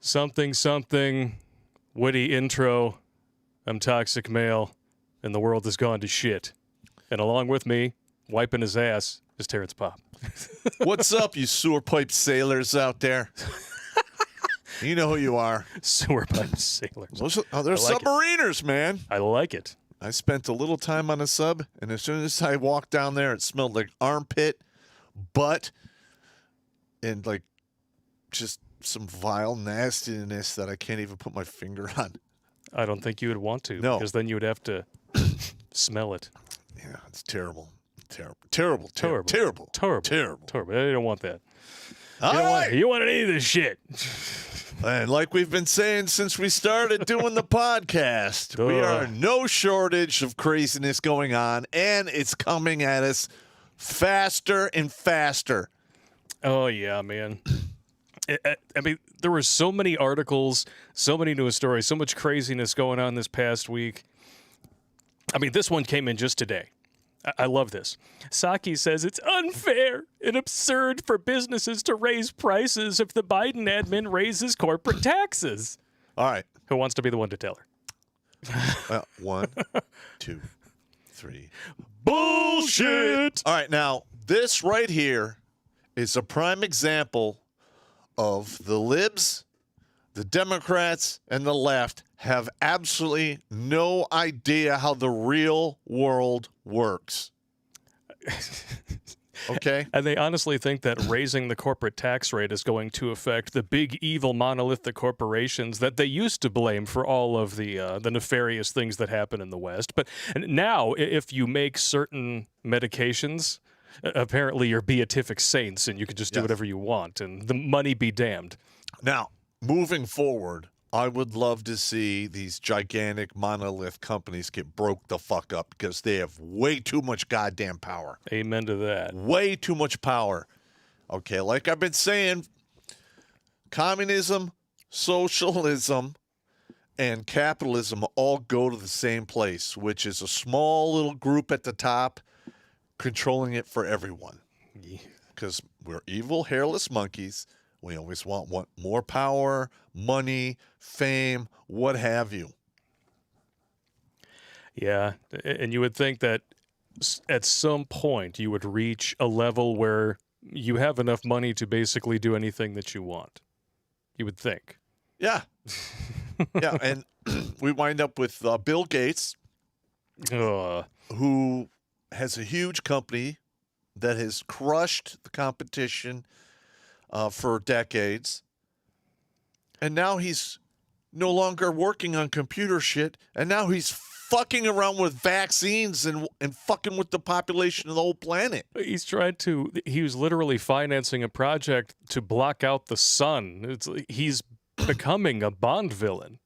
something, something, witty intro. I'm toxic male, and the world has gone to shit. And along with me, wiping his ass, is Terrence Popp. What's up, you sewer pipe sailors out there? You know who you are. Sewer pipe sailors. They're submariners, man. I like it. I spent a little time on a sub, and as soon as I walked down there, it smelled like armpit, butt, and like just some vile nastiness that I can't even put my finger on. I don't think you would want to, No. because then you would have to smell it. Yeah, it's terrible. Terrible. I don't want that. You want any of this shit. And like we've been saying since we started doing the podcast, we are no shortage of craziness going on, and it's coming at us faster and faster. Oh, yeah, man. I mean, there were so many articles, so many news stories, so much craziness going on this past week. I mean, this one came in just today. I love this. Psaki says it's unfair and absurd for businesses to raise prices if the Biden admin raises corporate taxes. All right. Who wants to be the one to tell her? 1, 2, 3. Bullshit! All right, now, this right here is a prime example of the libs, the Democrats, and the left have absolutely no idea how the real world works. Okay? And they honestly think that raising the corporate tax rate is going to affect the big, evil, monolithic corporations that they used to blame for all of the nefarious things that happen in the West. But now, if you make certain medications, apparently you're beatific saints and you can just do whatever you want, and the money be damned. Now, moving forward, I would love to see these gigantic monolith companies get broke the fuck up because they have way too much goddamn power. Amen to that. Way too much power. Okay, like I've been saying, communism, socialism, and capitalism all go to the same place, which is a small little group at the top controlling it for everyone. Because we're evil, hairless monkeys. We always want more power, money, fame, what have you. Yeah, and you would think that at some point you would reach a level where you have enough money to basically do anything that you want. You would think. Yeah. Yeah, and we wind up with Bill Gates, who has a huge company that has crushed the competition for decades. And now he's no longer working on computer shit. And now he's fucking around with vaccines and fucking with the population of the whole planet. He was literally financing a project to block out the sun. He's becoming a Bond villain.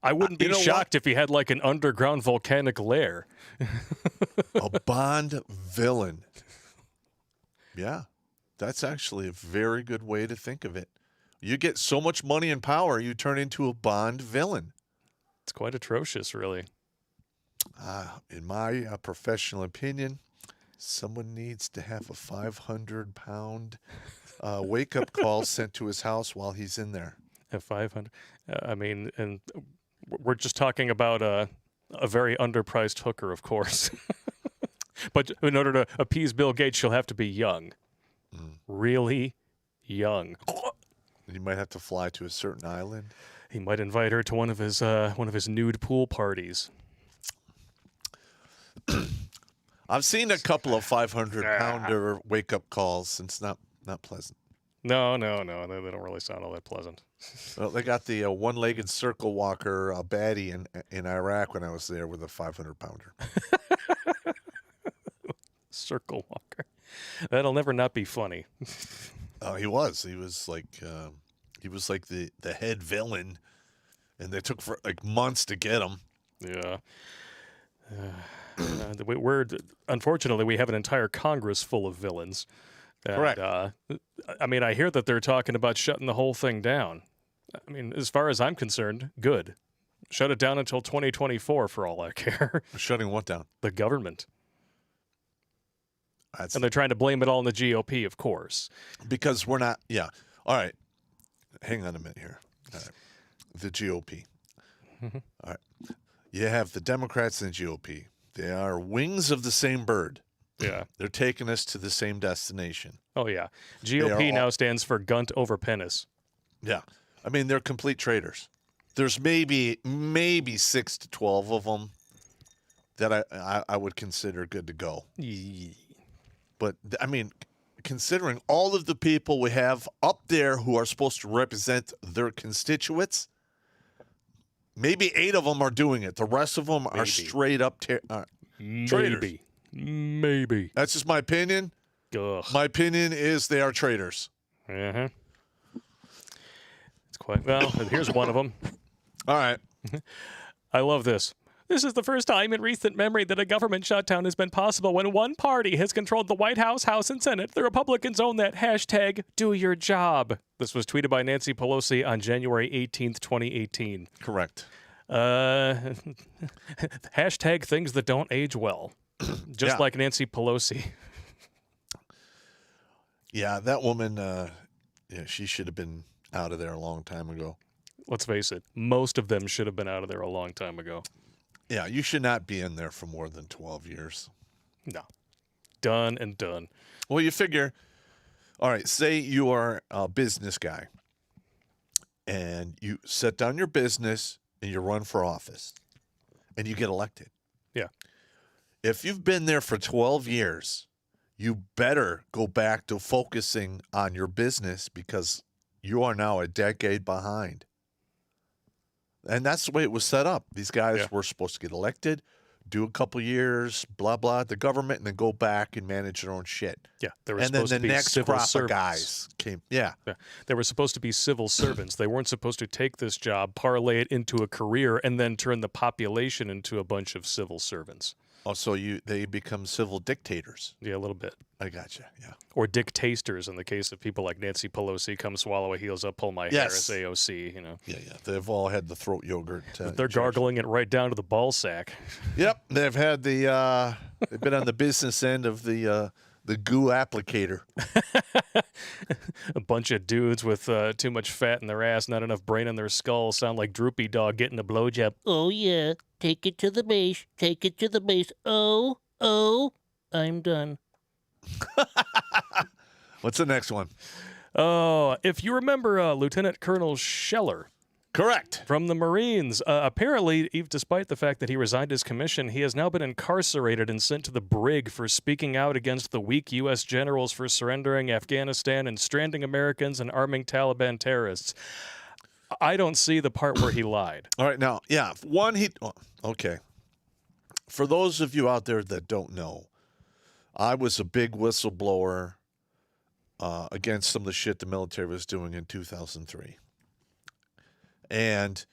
I wouldn't be shocked if he had like an underground volcanic lair. A Bond villain. Yeah. That's actually a very good way to think of it. You get so much money and power, you turn into a Bond villain. It's quite atrocious, really. In my professional opinion, someone needs to have a 500-pound wake-up call sent to his house while he's in there. At 500? I mean, and we're just talking about a very underpriced hooker, of course. But in order to appease Bill Gates, she'll have to be young. Really young. You might have to fly to a certain island. He might invite her to one of his nude pool parties. I've seen a couple of 500-pounder wake-up calls, and it's not pleasant. No, they don't really sound all that pleasant. Well, they got the one-legged circle walker baddie in Iraq when I was there with a 500-pounder. Circle walker. That'll never not be funny. He was like the head villain, and they took for like months to get him. Yeah. Unfortunately, we have an entire Congress full of villains. And, correct. I mean, I hear that they're talking about shutting the whole thing down. I mean, as far as I'm concerned, good. Shut it down until 2024 for all I care. Shutting what down? The government. And they're trying to blame it all on the GOP, of course. Because we're not, yeah. All right. Hang on a minute here. The GOP. All right. You have the Democrats and the GOP. They are wings of the same bird. Yeah. They're taking us to the same destination. Oh, yeah. GOP now stands for Gunt over Penis. Yeah. I mean, they're complete traitors. There's maybe 6 to 12 of them that I would consider good to go. But, I mean, considering all of the people we have up there who are supposed to represent their constituents, maybe 8 of them are doing it. The rest of them are straight up traitors. Maybe. That's just my opinion. Ugh. My opinion is they are traitors. Uh-huh. It's quite well. Here's one of them. All right. I love this. This is the first time in recent memory that a government shutdown has been possible when one party has controlled the White House, House, and Senate. The Republicans own that hashtag do your job. This was tweeted by Nancy Pelosi on January 18th, 2018. Correct. Hashtag things that don't age well. Just like Nancy Pelosi. Yeah, that woman, she should have been out of there a long time ago. Let's face it, most of them should have been out of there a long time ago. Yeah, you should not be in there for more than 12 years. No. Done and done. Well, you figure, all right, say you are a business guy and you set down your business and you run for office and you get elected. Yeah. If you've been there for 12 years, you better go back to focusing on your business because you are now a decade behind. And that's the way it was set up. These guys were supposed to get elected, do a couple years, blah, blah, the government, and then go back and manage their own shit. Yeah. They were and then supposed the to be next civil crop servants. of guys came. Yeah. They were supposed to be civil servants. They weren't supposed to take this job, parlay it into a career, and then turn the population into a bunch of civil servants. Oh, so they become civil dictators. Yeah, a little bit. I gotcha, yeah. Or dictators in the case of people like Nancy Pelosi, come swallow a heels up, pull my hair as AOC, you know. Yeah. They've all had the throat yogurt. They're gargling it right down to the ball sack. Yep, they've had they've been on the business end of the goo applicator. A bunch of dudes with too much fat in their ass, not enough brain in their skull, sound like Droopy Dog getting a blowjob. Oh, yeah. Take it to the base. Take it to the base. Oh, I'm done. What's the next one? Oh, if you remember Lieutenant Colonel Scheller. Correct. From the Marines. Apparently, despite the fact that he resigned his commission, he has now been incarcerated and sent to the brig for speaking out against the weak U.S. generals for surrendering Afghanistan and stranding Americans and arming Taliban terrorists. I don't see the part where he lied. All right, now, okay. For those of you out there that don't know, I was a big whistleblower against some of the shit the military was doing in 2003. And,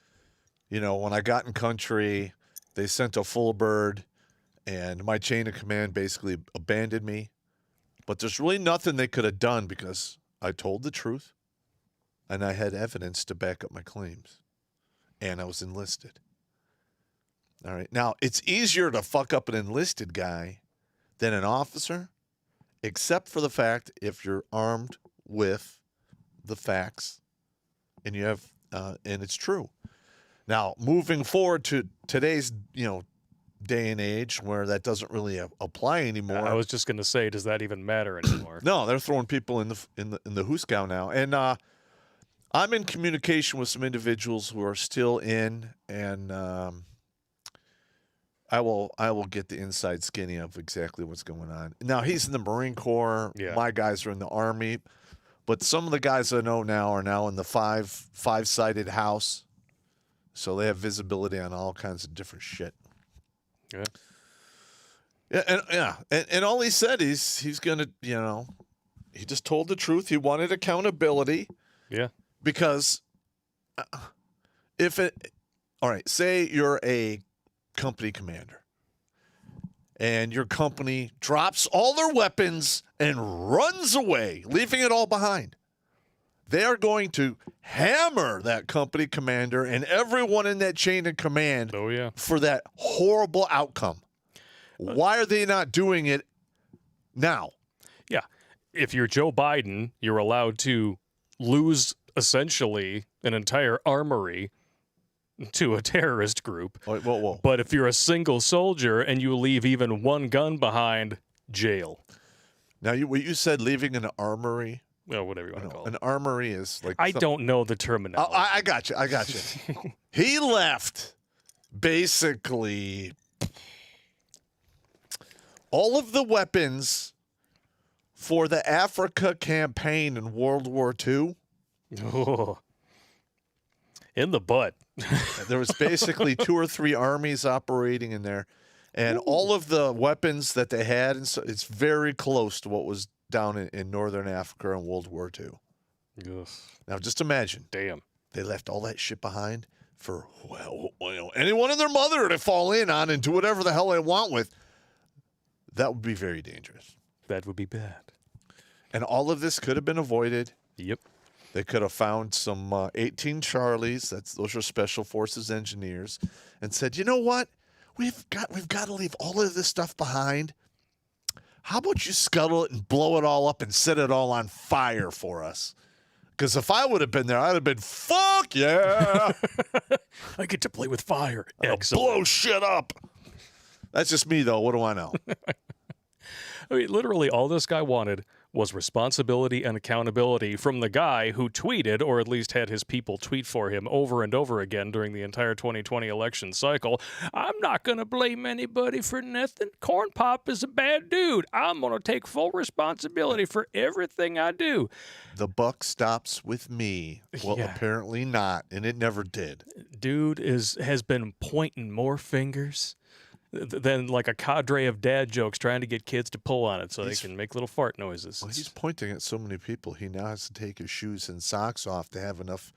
when I got in country, they sent a full bird, and my chain of command basically abandoned me. But there's really nothing they could have done because I told the truth, and I had evidence to back up my claims, and I was enlisted. All right. Now, it's easier to fuck up an enlisted guy than an officer, except for the fact if you're armed with the facts and you have and it's true. Now, moving forward to today's, day and age where that doesn't really apply anymore. I was just going to say, does that even matter anymore? No, they're throwing people in the hoosegow now. And I'm in communication with some individuals who are still in, and I will get the inside skinny of exactly what's going on. Now, he's in the Marine Corps. Yeah. My guys are in the Army. But some of the guys I know now are now in the five-sided house. So they have visibility on all kinds of different shit. Yeah. And all he said is he's going to, he just told the truth. He wanted accountability. Yeah. Because all right, say you're a company commander and your company drops all their weapons and runs away, leaving it all behind. They are going to hammer that company commander and everyone in that chain of command for that horrible outcome. Why are they not doing it now? Yeah. If you're Joe Biden, you're allowed to lose essentially an entire armory to a terrorist group. Wait, whoa. But if you're a single soldier and you leave even one gun behind, jail. Now, what you said, leaving an armory. Well, whatever you want to call it. An armory is like. I don't know the terminology. Oh, I got you. He left basically all of the weapons for the Africa campaign in World War II. Oh. In the butt. There was basically 2 or 3 armies operating in there, and all of the weapons that they had, and so it's very close to what was down in northern Africa in World War II. Ugh. Now, just imagine. Damn. They left all that shit behind for, anyone and their mother to fall in on and do whatever the hell they want with. That would be very dangerous. That would be bad. And all of this could have been avoided. Yep. They could have found some 18 Charlies, those are Special Forces engineers, and said, you know what? We've got to leave all of this stuff behind. How about you scuttle it and blow it all up and set it all on fire for us? Because if I would have been there, I'd have been, fuck yeah. I get to play with fire. I'll Excellent. blow shit up. That's just me, though. What do I know? I mean, literally all this guy wanted was responsibility and accountability from the guy who tweeted, or at least had his people tweet for him over and over again during the entire 2020 election cycle. I'm not going to blame anybody for nothing. Corn Pop is a bad dude. I'm going to take full responsibility for everything I do. The buck stops with me. Well, Yeah. apparently not, and it never did. Dude has been pointing more fingers than like a cadre of dad jokes trying to get kids to pull on it so they can make little fart noises. Well, he's pointing at so many people, he now has to take his shoes and socks off to have enough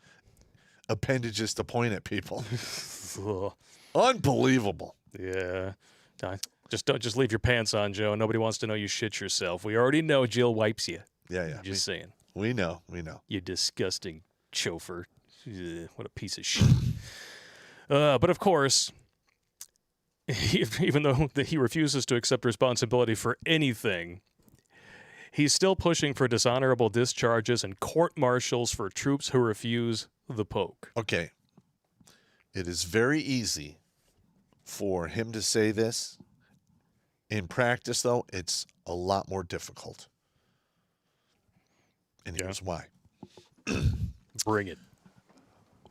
appendages to point at people. Ugh. Unbelievable. Yeah. Just leave your pants on, Joe. Nobody wants to know you shit yourself. We already know Jill wipes you. Yeah. Just saying. We know. You disgusting chauffeur. Ugh, what a piece of shit. But of course, even though he refuses to accept responsibility for anything, he's still pushing for dishonorable discharges and court-martials for troops who refuse the poke. Okay. It is very easy for him to say this. In practice, though, it's a lot more difficult. And here's why. Bring it.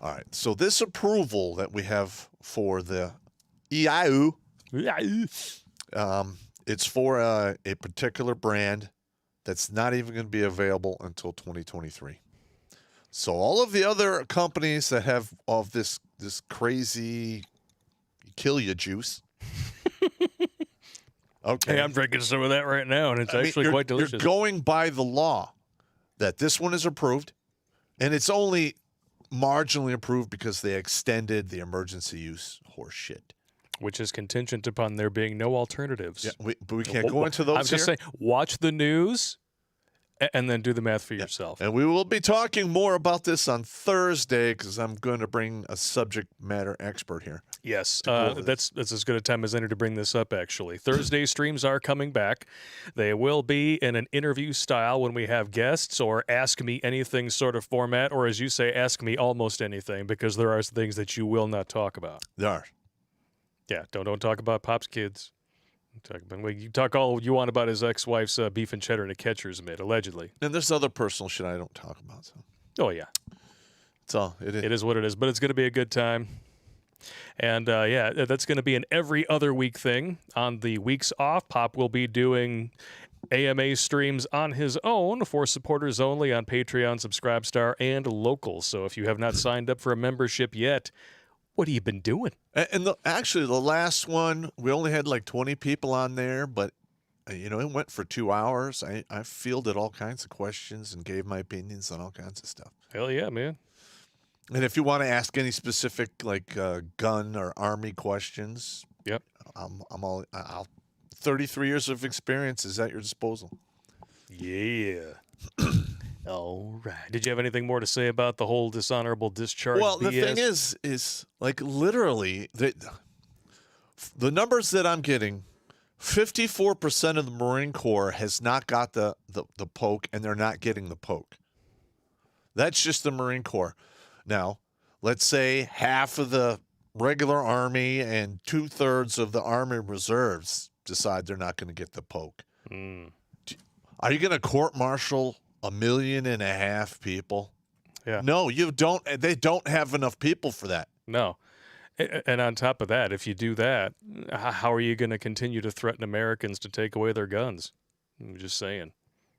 All right. So this approval that we have for the EIU, it's for a particular brand that's not even going to be available until 2023. So all of the other companies that have all of this crazy kill you juice. Okay. Hey, I'm drinking some of that right now, and it's actually quite delicious. You're going by the law that this one is approved, and it's only marginally approved because they extended the emergency use horse shit. Which is contingent upon there being no alternatives. Yeah, but we can't go into those. I'm just saying, watch the news and then do the math for yourself. And we will be talking more about this on Thursday because I'm going to bring a subject matter expert here. Yes, that's as good a time as any to bring this up, actually. Thursday streams are coming back. They will be in an interview style when we have guests or ask me anything sort of format, or as you say, ask me almost anything, because there are things that you will not talk about. There are. Yeah, don't talk about Pop's kids. You talk all you want about his ex-wife's beef and cheddar and a catcher's mitt, allegedly. And there's other personal shit I don't talk about. So. Oh, yeah. It's all. It is what it is, but it's going to be a good time. And, that's going to be an every other week thing. On the weeks off, Pop will be doing AMA streams on his own for supporters only on Patreon, Subscribestar, and Local. So if you have not signed up for a membership yet, what have you been doing? And actually, the last one, we only had like 20 people on there, but, it went for 2 hours. I fielded all kinds of questions and gave my opinions on all kinds of stuff. Hell yeah, man. And if you want to ask any specific, like, gun or army questions, Yep. I'll 33 years of experience is at your disposal. Yeah. All right. Did you have anything more to say about the whole dishonorable discharge? Well, the BS? thing is like literally the numbers that I'm getting, 54% of the Marine Corps has not got the poke, and they're not getting the poke. That's just the Marine Corps. Now, let's say half of the regular army and 2/3 of the army reserves decide they're not going to get the poke. Mm. Are you going to court-martial 1.5 million people? Yeah. No, you don't. They don't have enough people for that. No. And on top of that, if you do that, how are you going to continue to threaten Americans to take away their guns? I'm just saying.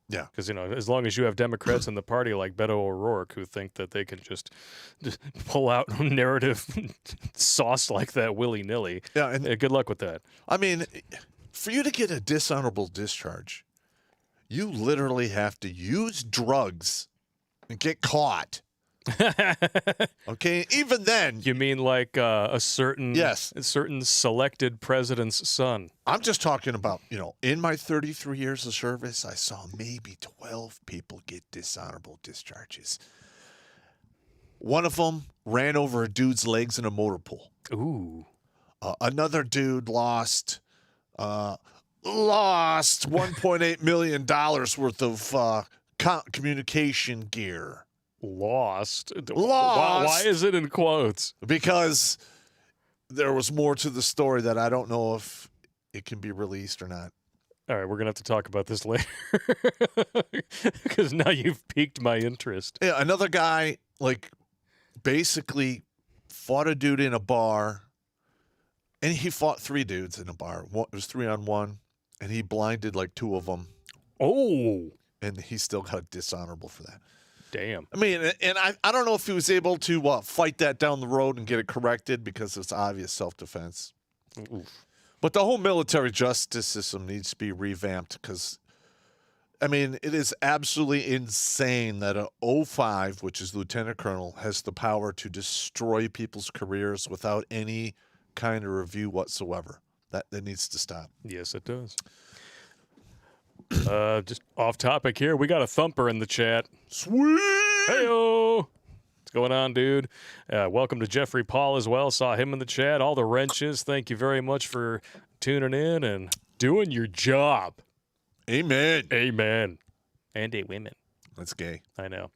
Yeah. Because, as long as you have Democrats in the party like Beto O'Rourke who think that they can just pull out narrative sauce like that willy-nilly, Yeah, and good luck with that. I mean, for you to get a dishonorable discharge, you literally have to use drugs and get caught. Okay, even then. You mean like a certain selected president's son? I'm just talking about, in my 33 years of service, I saw maybe 12 people get dishonorable discharges. One of them ran over a dude's legs in a motor pool. Ooh. Another dude lost $1.8 million worth of communication gear. Lost. Lost. Why is it in quotes? Because there was more to the story that I don't know if it can be released or not. All right, we're going to have to talk about this later because now you've piqued my interest. Yeah, another guy, basically fought a dude in a bar, and he fought 3 dudes in a bar. It was 3-on-1, and he blinded 2 of them. Oh. And he still got dishonorable for that. Damn. I mean, and I don't know if he was able to fight that down the road and get it corrected because it's obvious self-defense. Oof. But the whole military justice system needs to be revamped because, I mean, it is absolutely insane that a 05, which is lieutenant colonel, has the power to destroy people's careers without any kind of review whatsoever. That needs to stop. Yes, it does. Just off topic here. We got a thumper in the chat. Sweet! Heyo! What's going on, dude? Welcome to Jeffrey Paul as well. Saw him in the chat. All the wrenches. Thank you very much for tuning in and doing your job. Amen. Amen. And a women. That's gay. I know.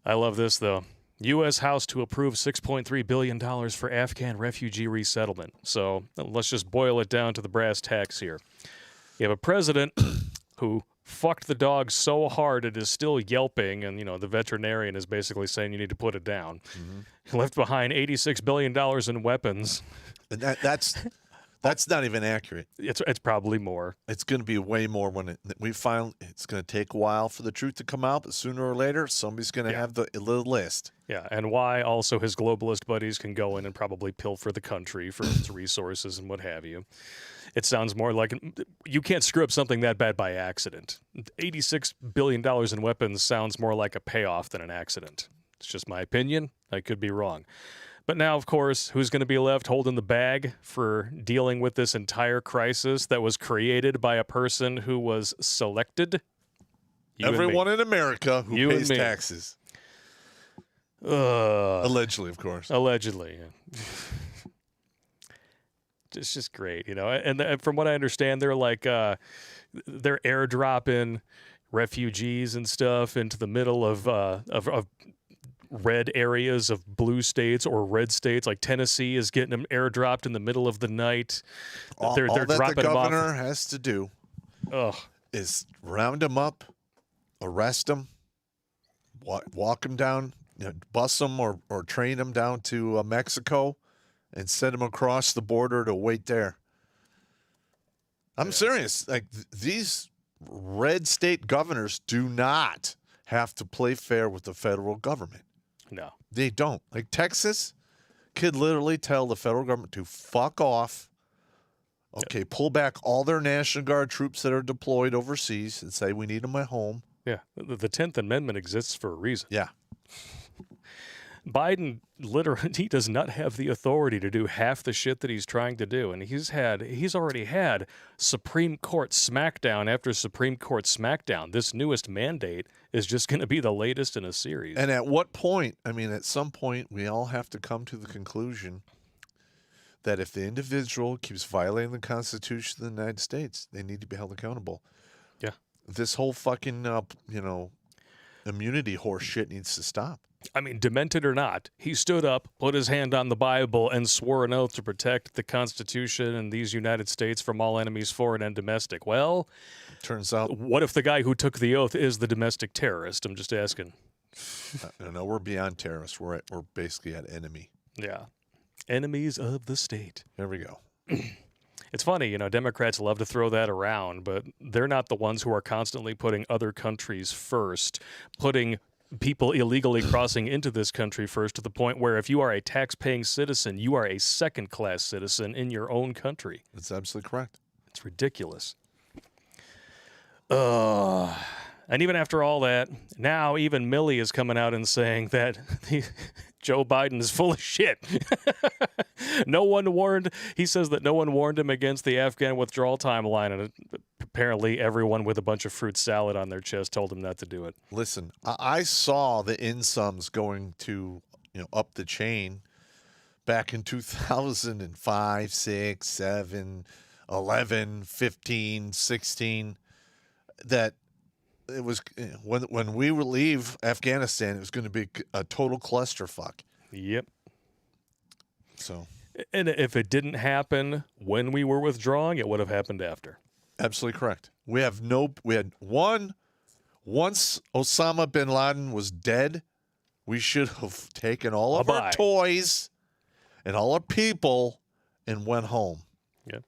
I love this, though. U.S. House to approve $6.3 billion for Afghan refugee resettlement. So let's just boil it down to the brass tacks here. You have a president who fucked the dog so hard it is still yelping, and, the veterinarian is basically saying you need to put it down. Mm-hmm. He left behind $86 billion in weapons. And that's not even accurate. It's probably more. It's going to be way more when it's going to take a while for the truth to come out, but sooner or later, somebody's going to have the list. Yeah, and why also his globalist buddies can go in and probably pilfer the country for its resources and what have you. It sounds more like you can't screw up something that bad by accident. $86 billion in weapons sounds more like a payoff than an accident. It's just my opinion. I could be wrong. But now, of course, who's going to be left holding the bag for dealing with this entire crisis that was created by a person who was selected? Everyone in America who pays taxes. Allegedly, of course. Allegedly, yeah. It's just great, And from what I understand, they're they're airdropping refugees and stuff into the middle of red areas of blue states or red states. Like Tennessee is getting them airdropped in the middle of the night. They're dropping the governor has to do is round them up, arrest them, walk them down, bus them or train them down to Mexico, and send them across the border to wait there. I'm serious. These red state governors do not have to play fair with the federal government. No. They don't. Texas could literally tell the federal government to fuck off. Okay, pull back all their National Guard troops that are deployed overseas and say we need them at home. Yeah. The 10th Amendment exists for a reason. Yeah. Biden literally, he does not have the authority to do half the shit that he's trying to do. And he's already had Supreme Court smackdown after Supreme Court smackdown. This newest mandate is just going to be the latest in a series. And at what point, at some point, we all have to come to the conclusion that if the individual keeps violating the Constitution of the United States, they need to be held accountable. Yeah. This whole fucking, immunity horse shit needs to stop. I mean, demented or not, he stood up, put his hand on the Bible, and swore an oath to protect the Constitution and these United States from all enemies, foreign and domestic. Well, Turns out, what if the guy who took the oath is the domestic terrorist? I'm just asking. no, we're beyond terrorists. We're basically at enemy. Yeah. Enemies of the state. There we go. It's funny, Democrats love to throw that around, but they're not the ones who are constantly putting other countries first, putting people illegally crossing into this country first, to the point where if you are a tax-paying citizen, you are a second-class citizen in your own country. That's absolutely correct. It's ridiculous. And even after all that, now even Milley is coming out and saying that Joe Biden is full of shit. He says that no one warned him against the Afghan withdrawal timeline, and apparently everyone with a bunch of fruit salad on their chest told him not to do it. Listen, I saw the insums going to, up the chain back in 2005, 6, 7, 11, 15, 16, that it was when we would leave Afghanistan, it was going to be a total clusterfuck. Yep. So, and if it didn't happen when we were withdrawing, it would have happened after. absolutely correct. We had once Osama bin Laden was dead, we should have taken all of our toys and all our people and went home. Yeah.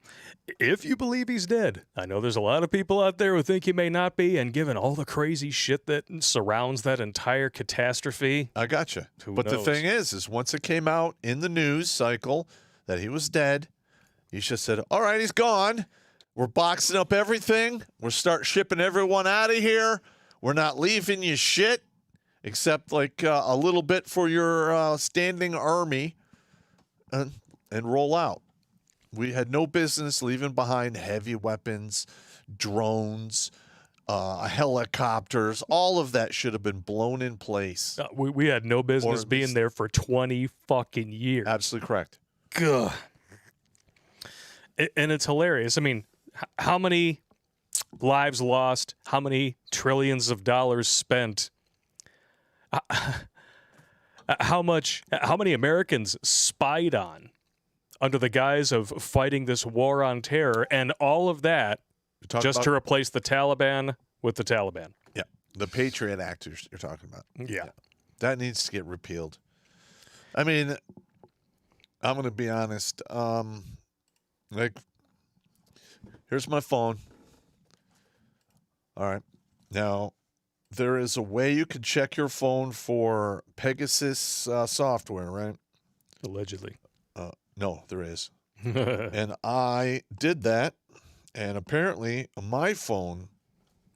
If you believe he's dead. I know there's a lot of people out there who think he may not be, and given all the crazy shit that surrounds that entire catastrophe. I gotcha. But knows? the thing is once it came out in the news cycle that he was dead, you should have said, all right, he's gone. We're boxing up everything. We'll start shipping everyone out of here. We're not leaving you shit except like a little bit for your standing army and roll out. We had no business leaving behind heavy weapons, drones, helicopters. All of that should have been blown in place. We had no business being there for 20 fucking years. Absolutely correct. Gah. And it's hilarious. I mean, how many lives lost? How many trillions of dollars spent? How many Americans spied on under the guise of fighting this war on terror, and all of that just to replace the Taliban with the Taliban. Yeah, the Patriot Act you're talking about. Yeah. That needs to get repealed. I mean, I'm going to be honest. Here's my phone. All right. Now, there is a way you can check your phone for Pegasus software, right? Allegedly. No, there is. And I did that, and apparently my phone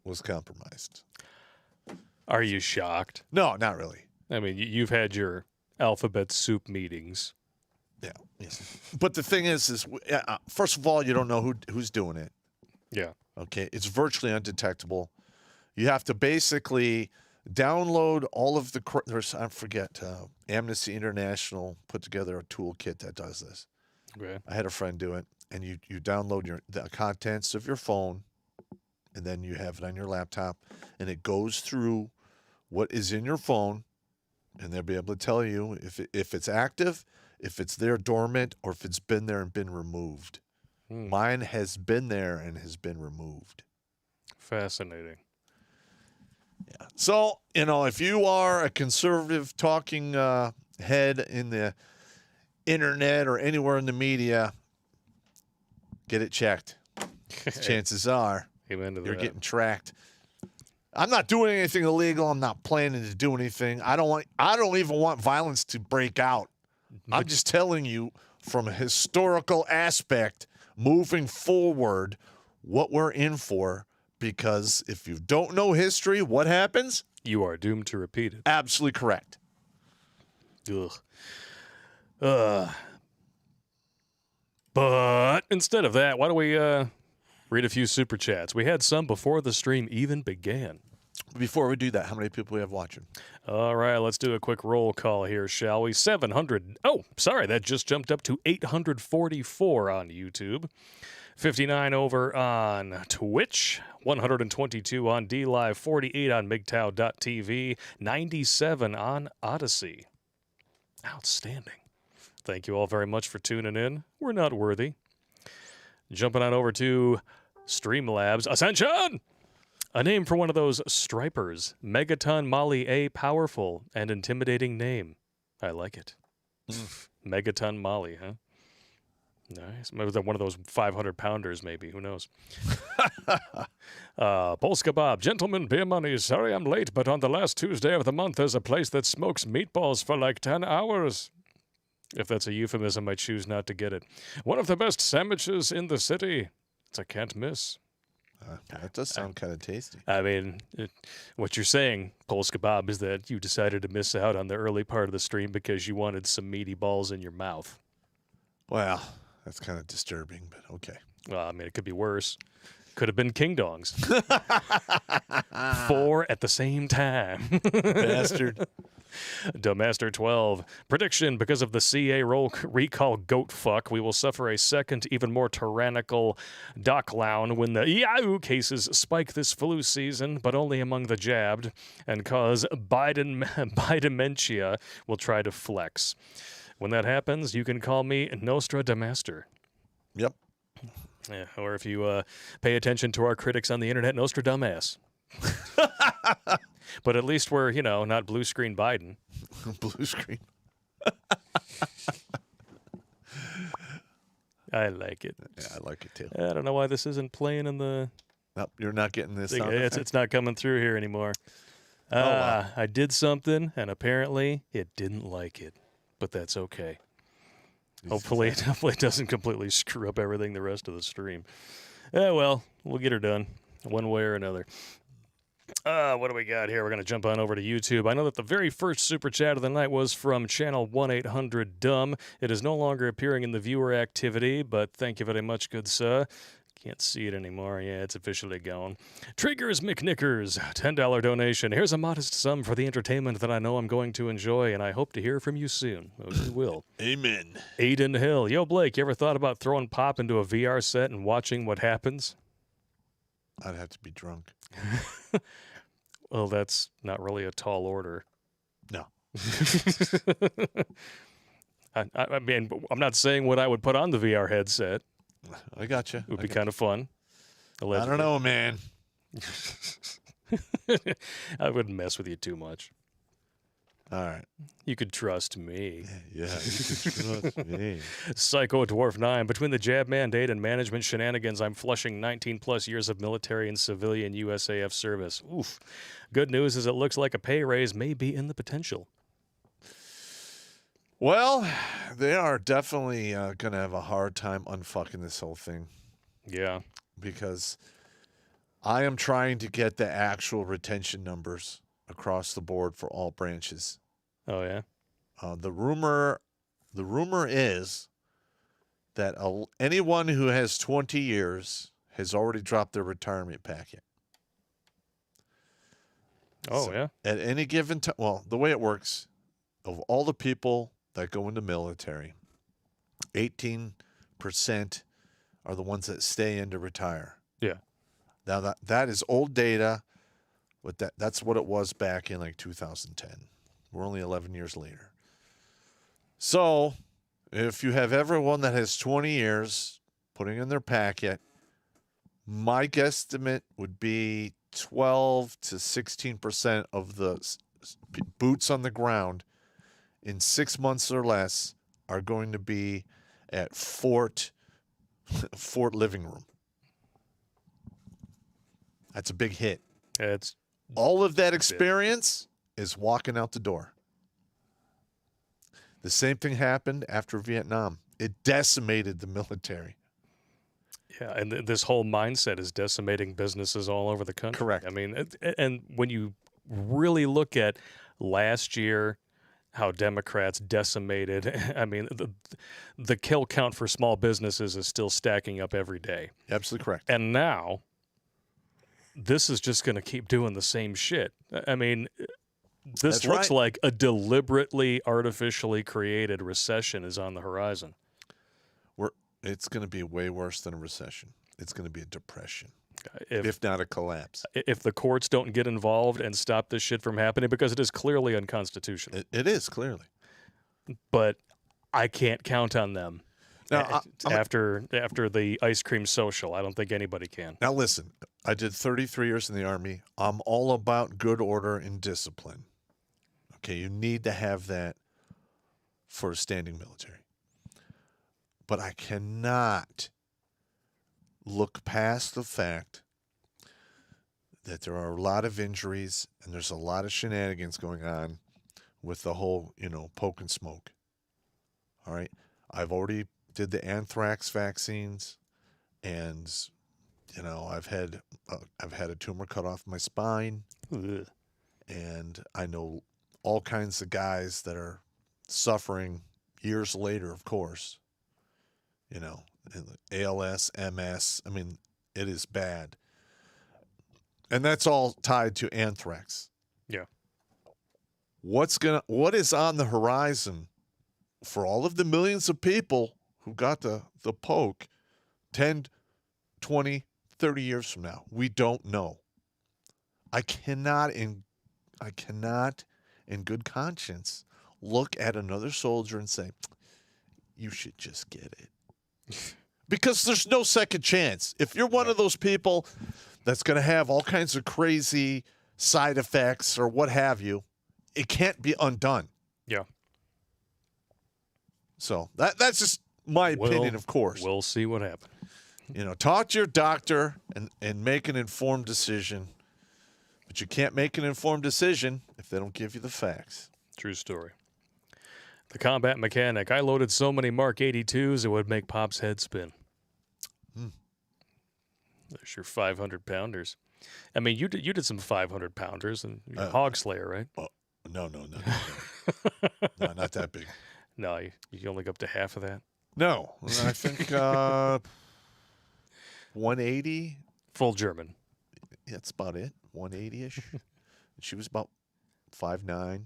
was compromised. Are you shocked? No, not really. I mean, you've had your alphabet soup meetings. Yeah. But the thing is first of all, you don't know who's doing it. Yeah. Okay. It's virtually undetectable. You have to basically download all of the Amnesty International put together a toolkit that does this. Okay. I had a friend do it, and you download the contents of your phone, and then you have it on your laptop, and it goes through what is in your phone, and they'll be able to tell you if it's active, if it's there dormant, or if it's been there and been removed. Mine has been there and has been removed. Fascinating. Yeah. So, if you are a conservative talking head in the internet or anywhere in the media, get it checked. Chances are you're getting tracked. I'm not doing anything illegal. I'm not planning to do anything. I don't even want violence to break out. I'm just telling you from a historical aspect, moving forward, what we're in for. Because if you don't know history, what happens? You are doomed to repeat it. Absolutely correct. Ugh. But instead of that, why don't we read a few super chats? We had some before the stream even began. Before we do that, how many people we have watching? All right, let's do a quick roll call here, shall we? 700. Oh, sorry, that just jumped up to 844 on YouTube. 59 over on Twitch, 122 on DLive, 48 on MGTOW.tv, 97 on Odyssey. Outstanding. Thank you all very much for tuning in. We're not worthy. Jumping on over to Streamlabs Ascension! A name for one of those stripers. Megaton Molly A. Powerful and intimidating name. I like it. Megaton Molly, huh? Nice. Maybe they're one of those 500-pounders, maybe. Who knows? Polska Bob. Gentlemen, beer money. Sorry I'm late, but on the last Tuesday of the month, there's a place that smokes meatballs for like 10 hours. If that's a euphemism, I choose not to get it. One of the best sandwiches in the city. It's a can't miss. That does sound kind of tasty. I mean, what you're saying, Polska Bob, is that you decided to miss out on the early part of the stream because you wanted some meaty balls in your mouth. Well, that's kind of disturbing, but okay. Well, I mean, it could be worse. Could have been King Dongs. 4 at the same time. Bastard. Dumbmaster 12. Prediction, because of the CA recall goat fuck, we will suffer a second, even more tyrannical docklown when the Yahoo cases spike this flu season, but only among the jabbed, and cause Bidementia will try to flex. When that happens, you can call me Nostradamaster. Yep. Yeah, or if you pay attention to our critics on the internet, Nostradamus. But at least we're, not blue screen Biden. Blue screen. I like it. Yeah, I like it too. I don't know why this isn't playing in the Nope, you're not getting this thing. sound effect? It's not coming through here anymore. wow. I did something, and apparently it didn't like it. But that's okay. Hopefully it doesn't completely screw up everything the rest of the stream. Well, we'll get her done one way or another. What do we got here? We're going to jump on over to YouTube. I know that the very first super chat of the night was from channel 1-800-DUMB. It is no longer appearing in the viewer activity, but thank you very much, good sir. Can't see it anymore. Yeah, it's officially gone. Triggers McNickers, $10 donation. Here's a modest sum for the entertainment that I know I'm going to enjoy, and I hope to hear from you soon. Oh, you will. Amen. Aiden Hill. Yo, Blake, you ever thought about throwing Popp into a VR set and watching what happens? I'd have to be drunk. Well, that's not really a tall order. No. I mean, I'm not saying what I would put on the VR headset. I got you. It would be kind of fun. I don't know, man. I wouldn't mess with you too much. All right. You could trust me. Yeah, you can trust me. Psycho Dwarf 9. Between the jab mandate and management shenanigans, I'm flushing 19-plus years of military and civilian USAF service. Oof. Good news is it looks like a pay raise may be in the potential. Well, they are definitely going to have a hard time unfucking this whole thing. Yeah. Because I am trying to get the actual retention numbers across the board for all branches. Oh, yeah? The rumor is that anyone who has 20 years has already dropped their retirement packet. Oh, So yeah? At any given time, well, the way it works, of all the people that go into military, 18% are the ones that stay in to retire. Yeah. Now that is old data, but that's what it was back in like 2010. We're only 11 years later. So if you have everyone that has 20 years putting in their packet, my guesstimate would be 12 to 16% of the boots on the ground in 6 months or less are going to be at Fort Living Room. That's a big hit. It's All of that experience is walking out the door. The same thing happened after Vietnam. It decimated the military. Yeah, and this whole mindset is decimating businesses all over the country. Correct. I mean, and when you really look at last year, how Democrats decimated, I mean, the kill count for small businesses is still stacking up every day. Absolutely correct. And now, this is just going to keep doing the same shit. I mean, this That's looks right. like a deliberately, artificially created recession is on the horizon. It's going to be way worse than a recession. It's going to be a depression, If if not a collapse. if the courts don't get involved and stop this shit from happening, because it is clearly unconstitutional. It is, clearly. But I can't count on them. Now, After the ice cream social, I don't think anybody can. Now, listen, I did 33 years in the Army. I'm all about good order and discipline. Okay, you need to have that for a standing military. But I cannot look past the fact that there are a lot of injuries and there's a lot of shenanigans going on with the whole, poke and smoke. All right. I've already did the anthrax vaccines, and I've had a tumor cut off my spine. Ugh. And I know all kinds of guys that are suffering years later, of course. ALS, MS. I mean, it is bad. And that's all tied to anthrax. Yeah. What is on the horizon for all of the millions of people who got the poke 10, 20, 30 years from now? We don't know. I cannot in good conscience look at another soldier and say, you should just get it. Because there's no second chance. If you're one of those people that's going to have all kinds of crazy side effects or what have you, it can't be undone. Yeah. So that's just my opinion, of course. We'll see what happens. Talk to your doctor and make an informed decision. But you can't make an informed decision if they don't give you the facts. True story. The combat mechanic. I loaded so many Mark 82s it would make Pop's head spin. There's your 500-pounders. I mean, you did some 500-pounders and Hog Slayer, right? Oh, no. No, not that big. No, you only go up to half of that. No, I think 180. Full German. Yeah, that's about it. 180-ish. She was about 5'9".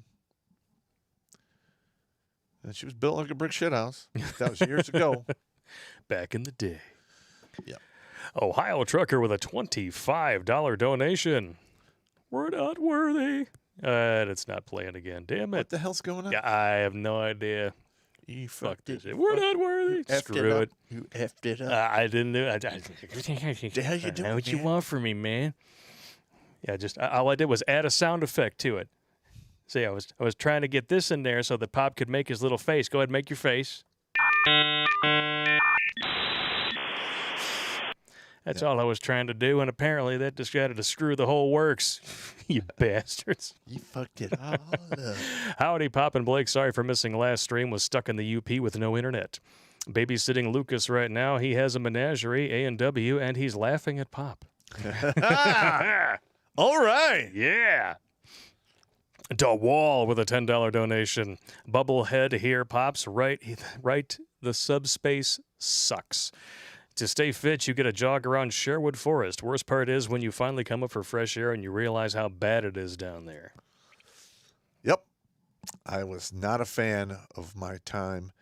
And she was built like a brick shithouse. That was years ago. Back in the day. Yep. Ohio trucker with a $25 donation. We're not worthy. It's not playing again. Damn it. What the hell's going on? Yeah, I have no idea. You Fuck fucked this it. shit. We're not worthy. Screw it. You effed it up. I didn't do it. The hell you I doing, know what you man? want from me, man. Yeah, just all I did was add a sound effect to it. See, I was trying to get this in there so that Pop could make his little face. Go ahead and make your face. That's all I was trying to do, and apparently that just got to screw the whole works. You bastards. You fucked it all up. Howdy, Pop and Blake. Sorry for missing last stream. Was stuck in the UP with no internet. Babysitting Lucas right now. He has a menagerie, A&W, and he's laughing at Pop. All right. Yeah. DeWall with a $10 donation. Bubblehead here, Pops. Right. The subspace sucks. To stay fit, you get a jog around Sherwood Forest. Worst part is when you finally come up for fresh air and you realize how bad it is down there. Yep. I was not a fan of my time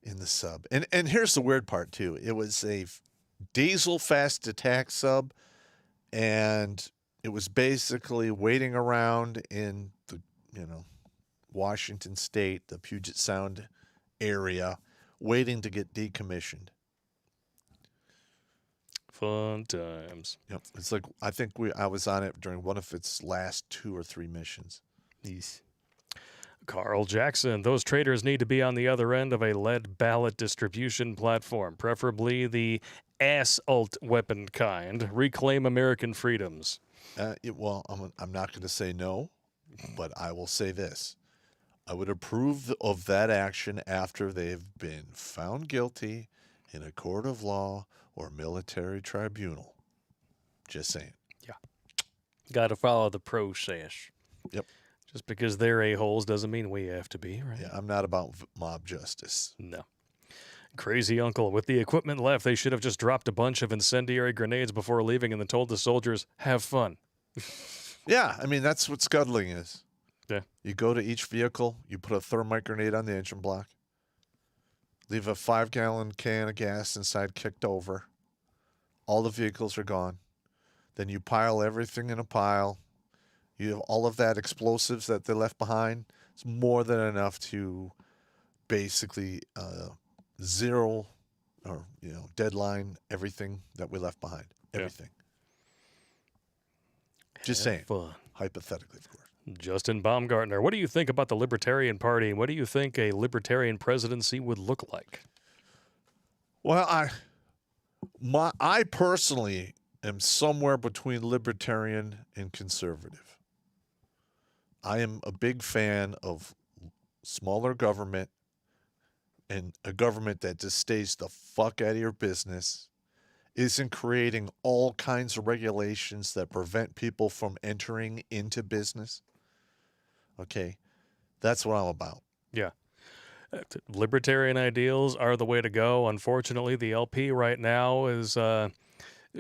in the sub. And here's the weird part, too. It was a diesel fast attack sub, and it was basically waiting around in the, Washington State, the Puget Sound area, waiting to get decommissioned. Fun times. Yep. It's like, I was on it during one of its last 2 or 3 missions. Yes. Carl Jackson. Those traders need to be on the other end of a lead ballot distribution platform, preferably the assault weapon kind. Reclaim American freedoms. Well, I'm not going to say no, but I will say this. I would approve of that action after they've been found guilty in a court of law or military tribunal. Just saying. Yeah. Got to follow the process. Yep. Just because they're a-holes doesn't mean we have to be, right? Yeah, I'm not about mob justice. No. Crazy uncle. With the equipment left, they should have just dropped a bunch of incendiary grenades before leaving and then told the soldiers, have fun. Yeah, I mean, that's what scuttling is. Yeah. You go to each vehicle, you put a thermite grenade on the engine block. leave a 5-gallon can of gas inside kicked over. All the vehicles are gone. Then you pile everything in a pile. You have all of that explosives that they left behind. It's more than enough to basically zero or deadline everything that we left behind. Everything. Just saying. Fun. Hypothetically, of course. Justin Baumgartner, what do you think about the Libertarian Party? What do you think a Libertarian presidency would look like? Well, I personally am somewhere between libertarian and conservative. I am a big fan of smaller government and a government that just stays the fuck out of your business, isn't creating all kinds of regulations that prevent people from entering into business. Okay, that's what I'm about. Yeah. Libertarian ideals are the way to go. Unfortunately, the LP right now is,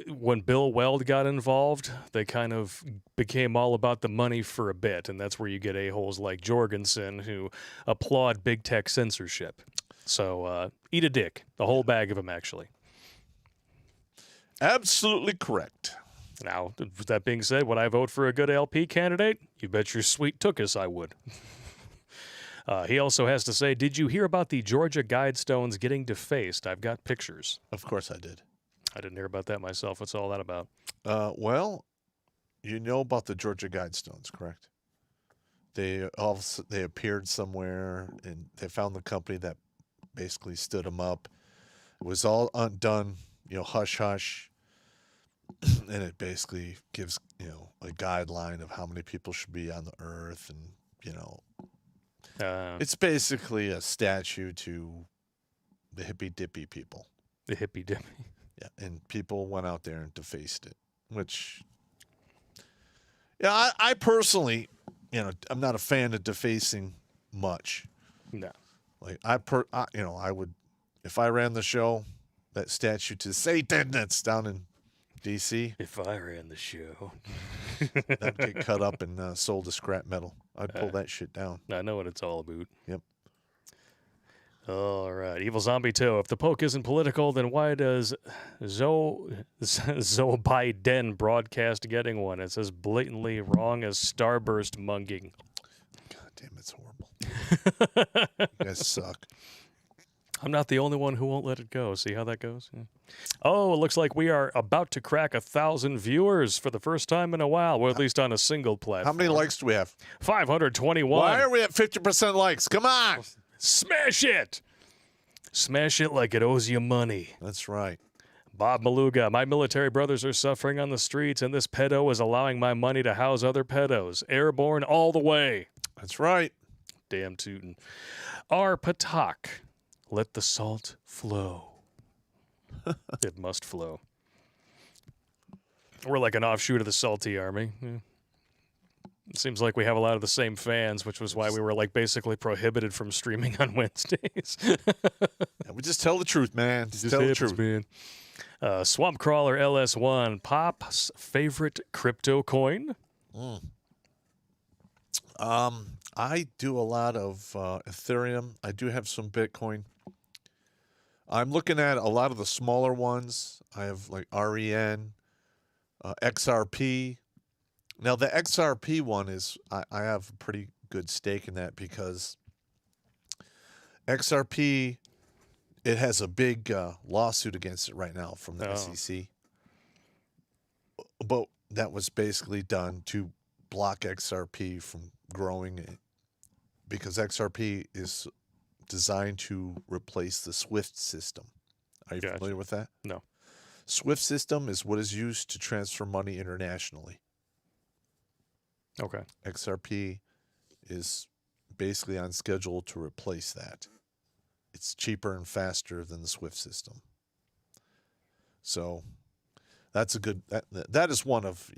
when Bill Weld got involved, they kind of became all about the money for a bit, and that's where you get a-holes like Jorgensen who applaud big tech censorship. So eat a dick, the whole bag of them, actually. Absolutely correct. Now, with that being said, would I vote for a good LP candidate? You bet your sweet tookus I would. He also has to say, did you hear about the Georgia Guidestones getting defaced? I've got pictures. Of course I did. I didn't hear about that myself. What's all that about? Well, you know about the Georgia Guidestones, correct? They appeared somewhere, and they found the company that basically stood them up. It was all undone, hush hush. And it basically gives, a guideline of how many people should be on the earth. And, it's basically a statue to the hippy dippy people. The hippy dippy. Yeah. And people went out there and defaced it, which, I personally, I'm not a fan of defacing much. No. Like I would, if I ran the show, that statue to Satan that's down in DC. If I ran the show. That'd get cut up and sold to scrap metal. I'd pull that shit down. I know what it's all about. Yep. All right. Evil Zombie 2. If the poke isn't political, then why does Zoe Biden broadcast getting one? It's as blatantly wrong as Starburst munging. God damn, it's horrible. You guys suck. I'm not the only one who won't let it go. See how that goes? Yeah. Oh, it looks like we are about to crack 1,000 viewers for the first time in a while, or at least on a single platform. How many likes do we have? 521. Why are we at 50% likes? Come on. Smash it. Smash it like it owes you money. That's right. Bob Maluga, my military brothers are suffering on the streets, and this pedo is allowing my money to house other pedos. Airborne all the way. That's right. Damn tootin'. R. Patak. Let the salt flow. It must flow. We're like an offshoot of the Salty Army. Yeah. It seems like we have a lot of the same fans, which was why we were like basically prohibited from streaming on Wednesdays. Yeah, we just tell the truth, man. Just tell the truth. Man. Swamp Crawler LS1, Popp's favorite crypto coin? I do a lot of Ethereum. I do have some Bitcoin. I'm looking at a lot of the smaller ones. I have like REN, XRP. Now, the XRP one is, I have a pretty good stake in that because XRP, it has a big lawsuit against it right now from the SEC. But that was basically done to block XRP from growing it because XRP is designed to replace the SWIFT system. Are you familiar with that? No. SWIFT system is what is used to transfer money internationally. Okay. XRP is basically on schedule to replace that. It's cheaper and faster than the SWIFT system. So that's a good, that is one of,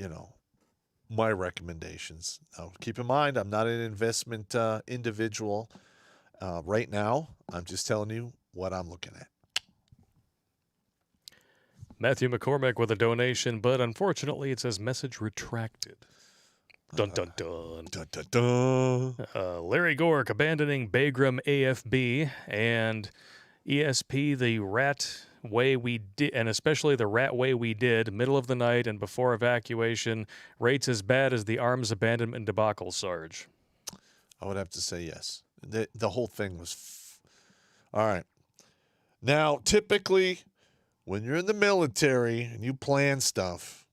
my recommendations. Now, keep in mind, I'm not an investment individual. Right now, I'm just telling you what I'm looking at. Matthew McCormick with a donation, but unfortunately it says message retracted. Dun dun dun. Dun, dun, dun. Larry Gork abandoning Bagram AFB, and ESP, the rat way we did, and especially the rat way we did, middle of the night and before evacuation, rates as bad as the arms abandonment debacle, Sarge. I would have to say yes. The whole thing was... All right. Now, typically, when you're in the military and you plan stuff,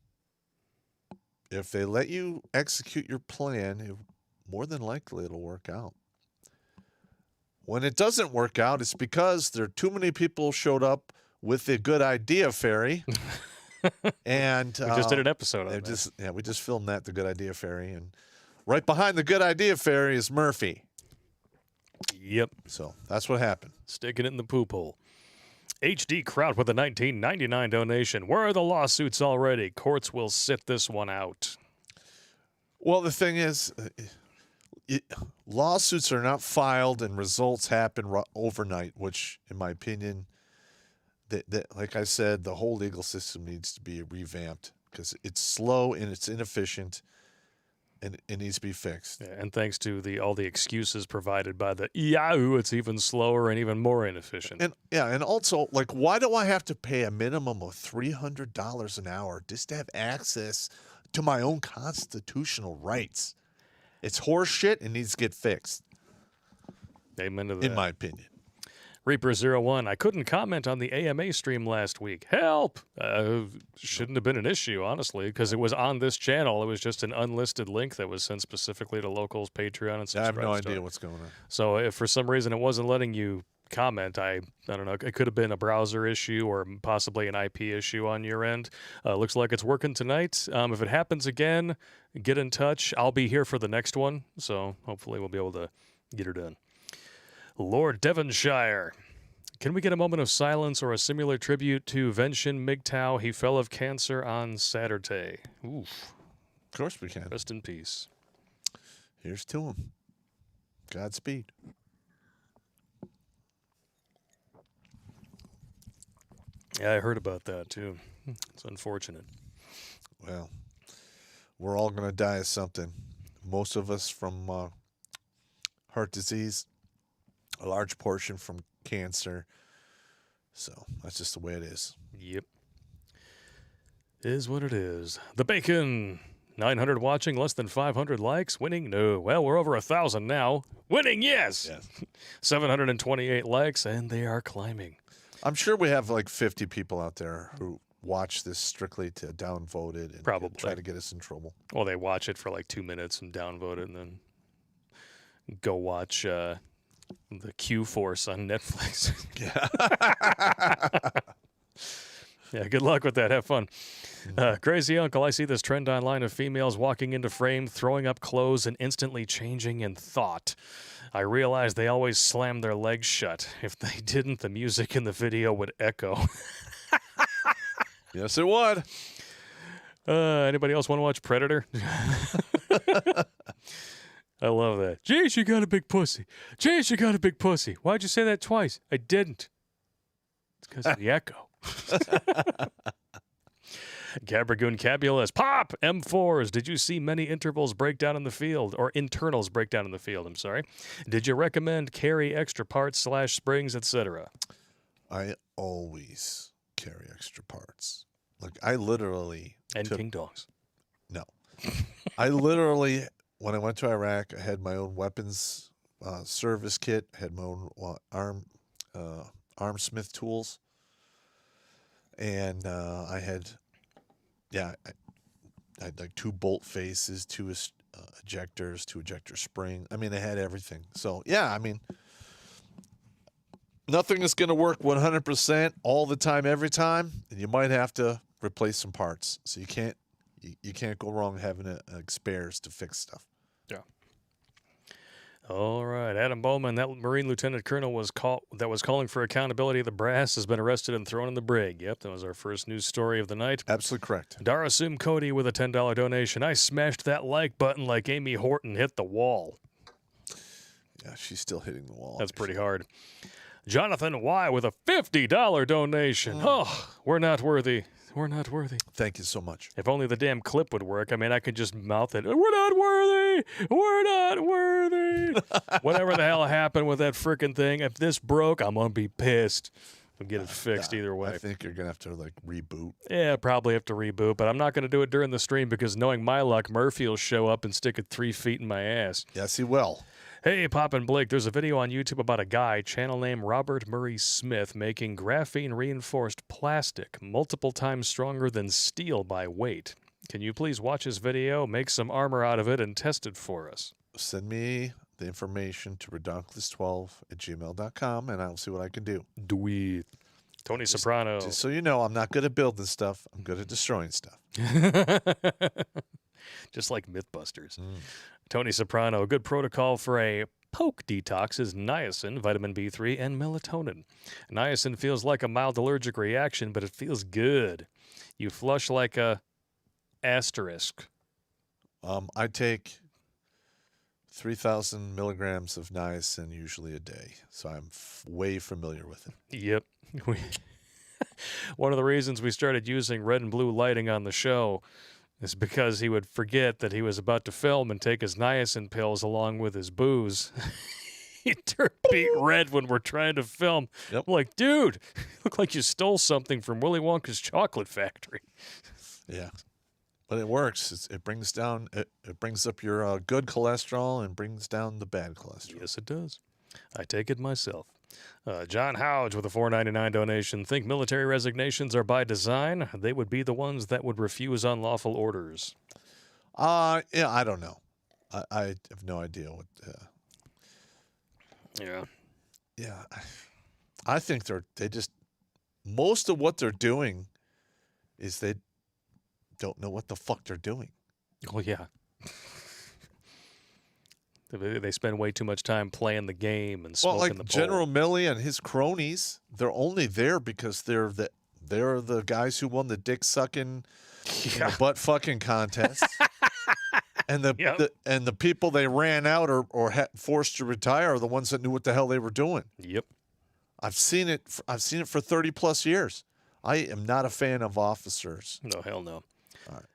if they let you execute your plan, more than likely it'll work out. When it doesn't work out, it's because there are too many people showed up with the good idea fairy. And We just did an episode on that. we just filmed that, the good idea fairy. And right behind the good idea fairy is Murphy. Yep. So that's what happened. Sticking it in the poop hole. HD Kraut with a $19.99 donation. Where are the lawsuits already? Courts will sit this one out. Well, the thing is, lawsuits are not filed and results happen overnight, which, in my opinion, like I said, the whole legal system needs to be revamped because it's slow and it's inefficient and it needs to be fixed. Yeah, and thanks to all the excuses provided by the Yahoo, it's even slower and even more inefficient. And also, like, why do I have to pay a minimum of $300 an hour just to have access to my own constitutional rights? It's horse shit and needs to get fixed. Amen to that. In my opinion. Reaper01, I couldn't comment on the AMA stream last week. Help! Shouldn't have been an issue, honestly, because it was on this channel. It was just an unlisted link that was sent specifically to locals, Patreon, and subscribe. I have no idea what's going on. So if for some reason it wasn't letting you comment, I don't know, it could have been a browser issue or possibly an IP issue on your end. Looks like it's working tonight. If it happens again, get in touch. I'll be here for the next one, so hopefully we'll be able to get her done. Lord Devonshire, can we get a moment of silence or a similar tribute to Venshin MGTOW? He fell of cancer on Saturday. Oof. Of course we can. Rest in peace. Here's to him. Godspeed. Yeah, I heard about that too. It's unfortunate. Well, we're all going to die of something. Most of us from heart disease, a large portion from cancer. So that's just the way it is. Yep. Is what it is. The Bacon. 900 watching, less than 500 likes. Winning? No. Well, we're over 1,000 now. Winning? Yes. 728 likes, and they are climbing. I'm sure we have like 50 people out there who watch this strictly to downvote it and Probably try to get us in trouble. Well, they watch it for like 2 minutes and downvote it and then go watch the Q-Force on Netflix. Yeah, good luck with that. Have fun. Crazy Uncle, I see this trend online of females walking into frame, throwing up clothes, and instantly changing in thought. I realize they always slam their legs shut. If they didn't, the music in the video would echo. Yes, it would. Anybody else want to watch Predator? I love that. Jeez, you got a big pussy. Jeez, you got a big pussy. Why'd you say that twice? I didn't. It's because of the echo. Gabragoon Cabulus. Pop! M4s. Did you see many intervals break down in the field? Or internals break down in the field, I'm sorry. Did you recommend carry extra parts / springs, etc.? I always carry extra parts. Like, I literally... And King Dogs. No. I literally, when I went to Iraq, I had my own weapons service kit, had my own armsmith tools. And I had like 2 bolt faces, 2 ejectors, 2 ejector spring. I mean, I had everything. So, yeah, I mean, nothing is going to work 100% all the time, every time. And you might have to replace some parts. So you can't go wrong having spares to fix stuff. Yeah. All right, Adam Bowman, that Marine Lieutenant Colonel was calling for accountability of the brass has been arrested and thrown in the brig. Yep, that was our first news story of the night. Absolutely correct. Darasum Cody with a $10 donation. I smashed that like button like Amy Horton hit the wall. Yeah, she's still hitting the wall. That's pretty hard. Jonathan Y with a $50 donation. Oh, we're not worthy. We're not worthy. Thank you so much. If only the damn clip would work. I mean, I could just mouth it. We're not worthy. We're not worthy. Whatever the hell happened with that frickin' thing, if this broke, I'm going to be pissed. We'll get it fixed either way. I think you're going to have to, like, reboot. Yeah, probably have to reboot, but I'm not going to do it during the stream because knowing my luck, Murphy will show up and stick it 3 feet in my ass. Yes, he will. Hey, Pop and Blake, there's a video on YouTube about a guy, channel name Robert Murray Smith, making graphene-reinforced plastic multiple times stronger than steel by weight. Can you please watch his video, make some armor out of it, and test it for us? Send me the information to redonkulous12@gmail.com, and I'll see what I can do. Do it. Tony Soprano. Just so you know, I'm not good at building stuff. I'm good at destroying stuff. Just like Mythbusters. Tony Soprano, a good protocol for a poke detox is niacin, vitamin B3, and melatonin. Niacin feels like a mild allergic reaction, but it feels good. You flush like a asterisk. I take 3,000 milligrams of niacin usually a day, so I'm way familiar with it. Yep. One of the reasons we started using red and blue lighting on the show is because he would forget that he was about to film and take his niacin pills along with his booze. He'd turn beet red when we're trying to film. Yep. I'm like, dude, you look like you stole something from Willy Wonka's chocolate factory. Yeah. But it works. It brings down, it brings up your good cholesterol and brings down the bad cholesterol. Yes, it does. I take it myself. John Houge with a $4.99 donation. Think military resignations are by design? They would be the ones that would refuse unlawful orders. Yeah, I don't know. I have no idea what. Yeah. Yeah, I think they just most of what they're doing is they don't know what the fuck they're doing. Oh, yeah. They spend way too much time playing the game and smoking Well, the like bowl. General Milley and his cronies, they're only there because they're the guys who won the dick sucking, butt fucking contest, and the people they ran out or forced to retire are the ones that knew what the hell they were doing. Yep. I've seen it for 30 plus years. I am not a fan of officers. No, hell no. All right.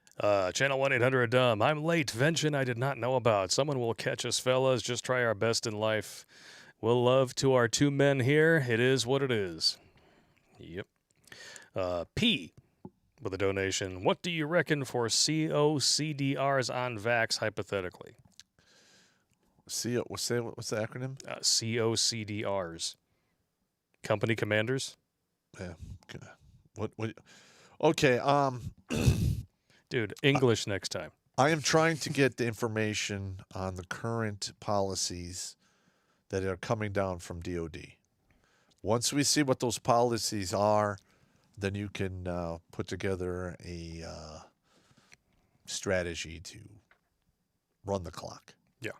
Channel 1-800-DUMB. I'm late. Vention I did not know about. Someone will catch us, fellas. Just try our best in life. We'll love to our 2 men here. It is what it is. Yep. P with a donation. What do you reckon for COCDRs on Vax, hypothetically? What's the acronym? COCDRs. Company commanders? Yeah. What? Okay. Dude, English next time. I am trying to get the information on the current policies that are coming down from DOD. Once we see what those policies are, then you can put together a strategy to run the clock. Yeah.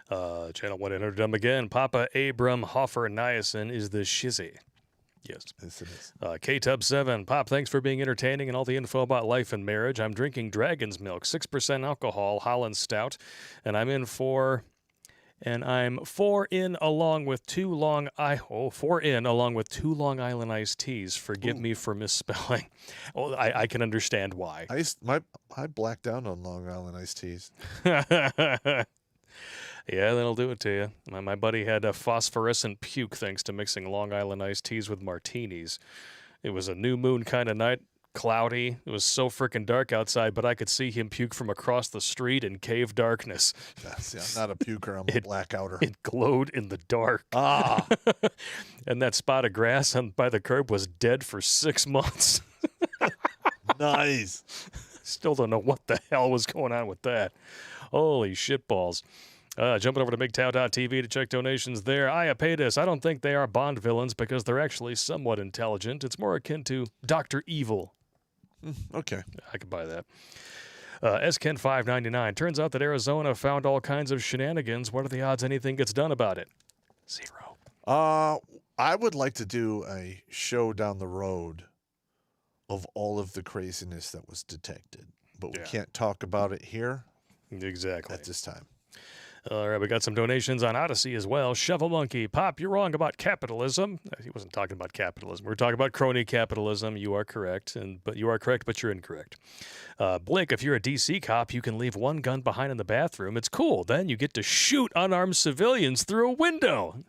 Channel 1-800-DUMB again. Papa Abram Hoffer Niacin is the shizzy. Yes. Yes, it is. K-Tub7. Pop, thanks for being entertaining and all the info about life and marriage. I'm drinking Dragon's Milk, 6% alcohol, Holland Stout, and I'm 4 in along with 2 Long Island iced teas. Forgive me for misspelling. Oh, I can understand why. I blacked out on Long Island iced teas. Yeah, that'll do it to you. My buddy had a phosphorescent puke thanks to mixing Long Island iced teas with martinis. It was a new moon kind of night, cloudy. It was so freaking dark outside, but I could see him puke from across the street in cave darkness. Yes, yeah, I'm not a puker, I'm a blackouter. It glowed in the dark. Ah. And that spot of grass by the curb was dead for 6 months. Nice. Still don't know what the hell was going on with that. Holy shitballs. Jumping over to MGTOW.tv to check donations there. Iapetus, I don't think they are Bond villains because they're actually somewhat intelligent. It's more akin to Dr. Evil. Okay. I could buy that. SKen599. Turns out that Arizona found all kinds of shenanigans. What are the odds anything gets done about it? 0. I would like to do a show down the road of all of the craziness that was detected, but we can't talk about it here Exactly. at this time. All right, we got some donations on Odyssey as well. Shovel Monkey, Pop, you're wrong about capitalism. He wasn't talking about capitalism. We're talking about crony capitalism. You are correct, but you're incorrect. Blake, if you're a DC cop, you can leave one gun behind in the bathroom. It's cool. Then you get to shoot unarmed civilians through a window.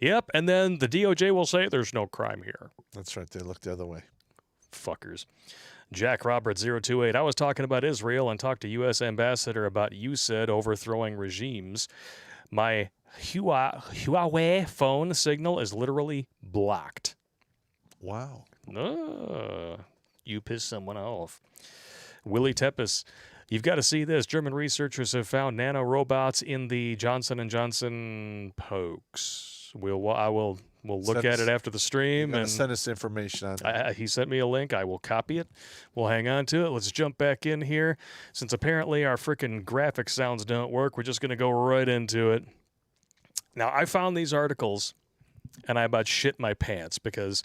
Yep, and then the DOJ will say there's no crime here. That's right. They look the other way. Fuckers. Jack Roberts 028. I was talking about Israel and talked to U.S. Ambassador about USAID overthrowing regimes. My Huawei phone signal is literally blocked. Wow. You pissed someone off. Willie Tepes. You've got to see this. German researchers have found nanorobots in the Johnson & Johnson pokes. We'll look at it after the stream. And send us information on that. he sent me a link. I will copy it. We'll hang on to it. Let's jump back in here. Since apparently our freaking graphic sounds don't work, we're just going to go right into it. Now, I found these articles, and I about shit my pants because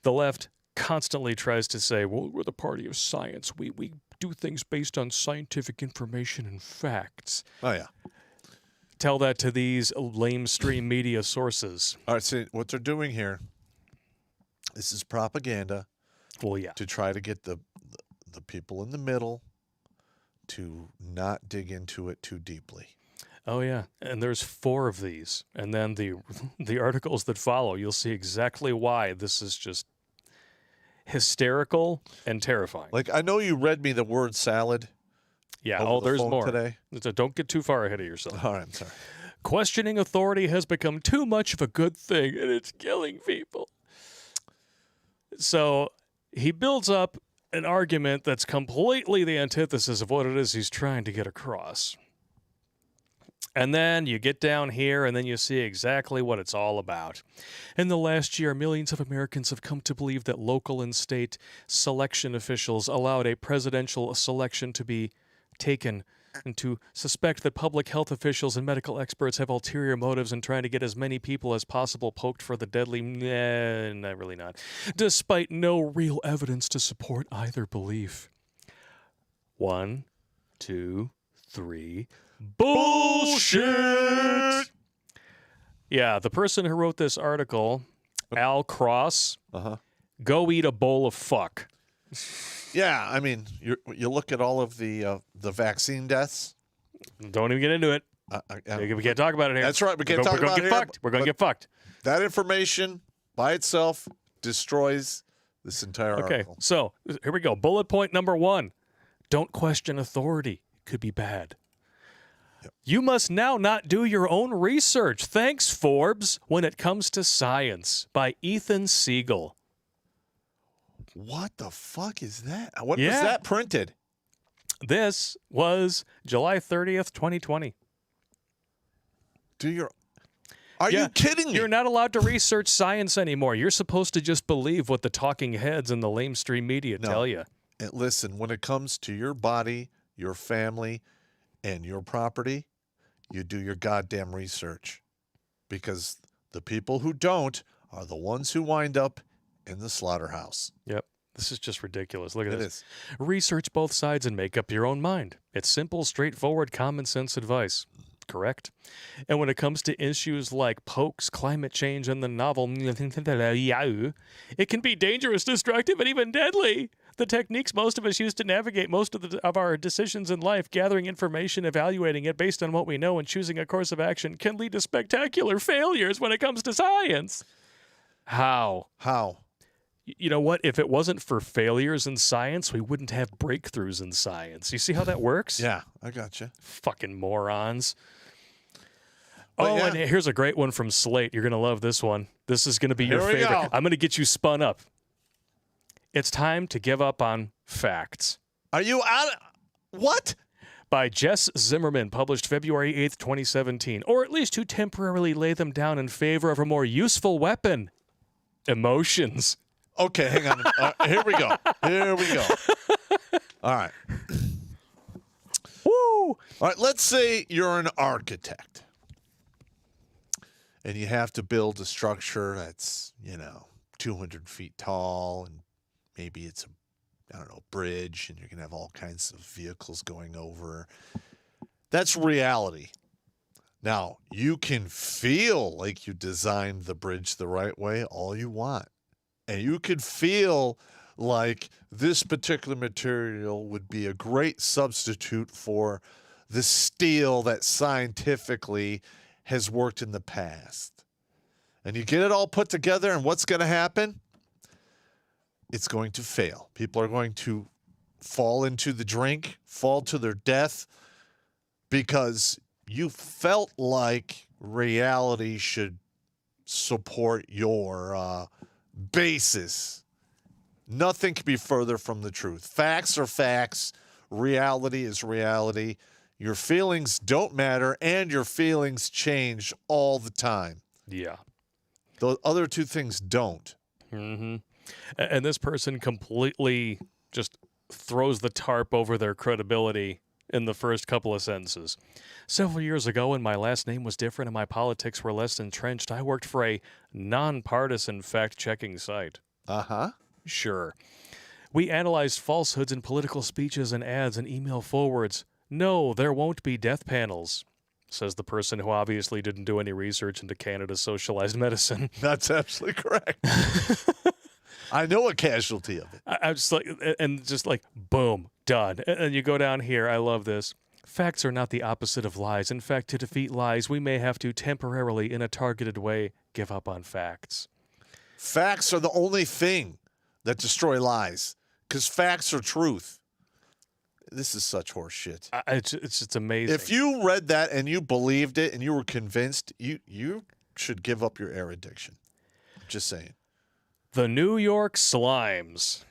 the left constantly tries to say, well, we're the party of science. We do things based on scientific information and facts. Oh, yeah. Tell that to these lamestream media sources. All right, see, what they're doing here, this is propaganda Well, yeah. to try to get the people in the middle to not dig into it too deeply. Oh, yeah. And there's 4 of these. And then the articles that follow, you'll see exactly why this is just hysterical and terrifying. Like, I know you read me the word salad. Yeah. over Oh, the there's phone more. today. So don't get too far ahead of yourself. All right, I'm sorry. Questioning authority has become too much of a good thing, and it's killing people. So he builds up an argument that's completely the antithesis of what it is he's trying to get across. And then you get down here, and then you see exactly what it's all about. In the last year, millions of Americans have come to believe that local and state selection officials allowed a presidential selection to be taken, and to suspect that public health officials and medical experts have ulterior motives in trying to get as many people as possible poked for the deadly, not really not, despite no real evidence to support either belief. 1, 2, 3, bullshit! Yeah, the person who wrote this article, Al Cross, go eat a bowl of fuck. Yeah, I mean, you look at all of the vaccine deaths. Don't even get into it. We can't talk about it here. That's right. We can't talk about it here. We're going to get fucked. That information by itself destroys this entire Okay, article. so here we go. Bullet point number 1. Don't question authority. It could be bad. Yep. You must now not do your own research. Thanks, Forbes, when it comes to science, by Ethan Siegel. What the fuck is that? When was Yeah. that printed? This was July 30th, 2020. Are you kidding me? You're not allowed to research science anymore. You're supposed to just believe what the talking heads and the lamestream media tell you. And listen, when it comes to your body, your family, and your property, you do your goddamn research. Because the people who don't are the ones who wind up in the slaughterhouse. Yep. This is just ridiculous. Look at It this. is. Research both sides and make up your own mind. It's simple, straightforward, common sense advice. Correct? And when it comes to issues like pokes, climate change, and the novel, it can be dangerous, destructive, and even deadly. The techniques most of us use to navigate most of our decisions in life, gathering information, evaluating it based on what we know, and choosing a course of action, can lead to spectacular failures when it comes to science. How? You know what? If it wasn't for failures in science, we wouldn't have breakthroughs in science. You see how that works? Yeah, I got you. Fucking morons. But yeah. And here's a great one from Slate. You're going to love this one. This is going to be your Here we favorite. go. I'm going to get you spun up. It's time to give up on facts. Are you out of... What? By Jess Zimmerman, published February 8th, 2017. Or at least to temporarily lay them down in favor of a more useful weapon. Emotions. Okay, hang on. Here we go. All right. Woo! All right, let's say you're an architect and you have to build a structure that's, 200 feet tall, and maybe it's a bridge, and you're going to have all kinds of vehicles going over. That's reality. Now, you can feel like you designed the bridge the right way all you want. And you could feel like this particular material would be a great substitute for the steel that scientifically has worked in the past. And you get it all put together, and what's going to happen? It's going to fail. People are going to fall into the drink, fall to their death, because you felt like reality should support your basis. Nothing can be further from the truth. Facts are facts. Reality is reality. Your feelings don't matter, and your feelings change all the time. Yeah. The other two things don't. Mm-hmm. And this person completely just throws the tarp over their credibility in the first couple of sentences. Several years ago, when my last name was different and my politics were less entrenched, I worked for a nonpartisan fact-checking site. Uh-huh. Sure. We analyzed falsehoods in political speeches and ads and email forwards. No, there won't be death panels, says the person who obviously didn't do any research into Canada's socialized medicine. That's absolutely correct. I know a casualty of it. I'm just like, and just like, boom, done. And you go down here. I love this. Facts are not the opposite of lies. In fact, to defeat lies, we may have to temporarily, in a targeted way, give up on facts. Facts are the only thing that destroy lies, because facts are truth. This is such horse shit. It's amazing. If you read that and you believed it and you were convinced, you should give up your air addiction. Just saying. The New York Slimes.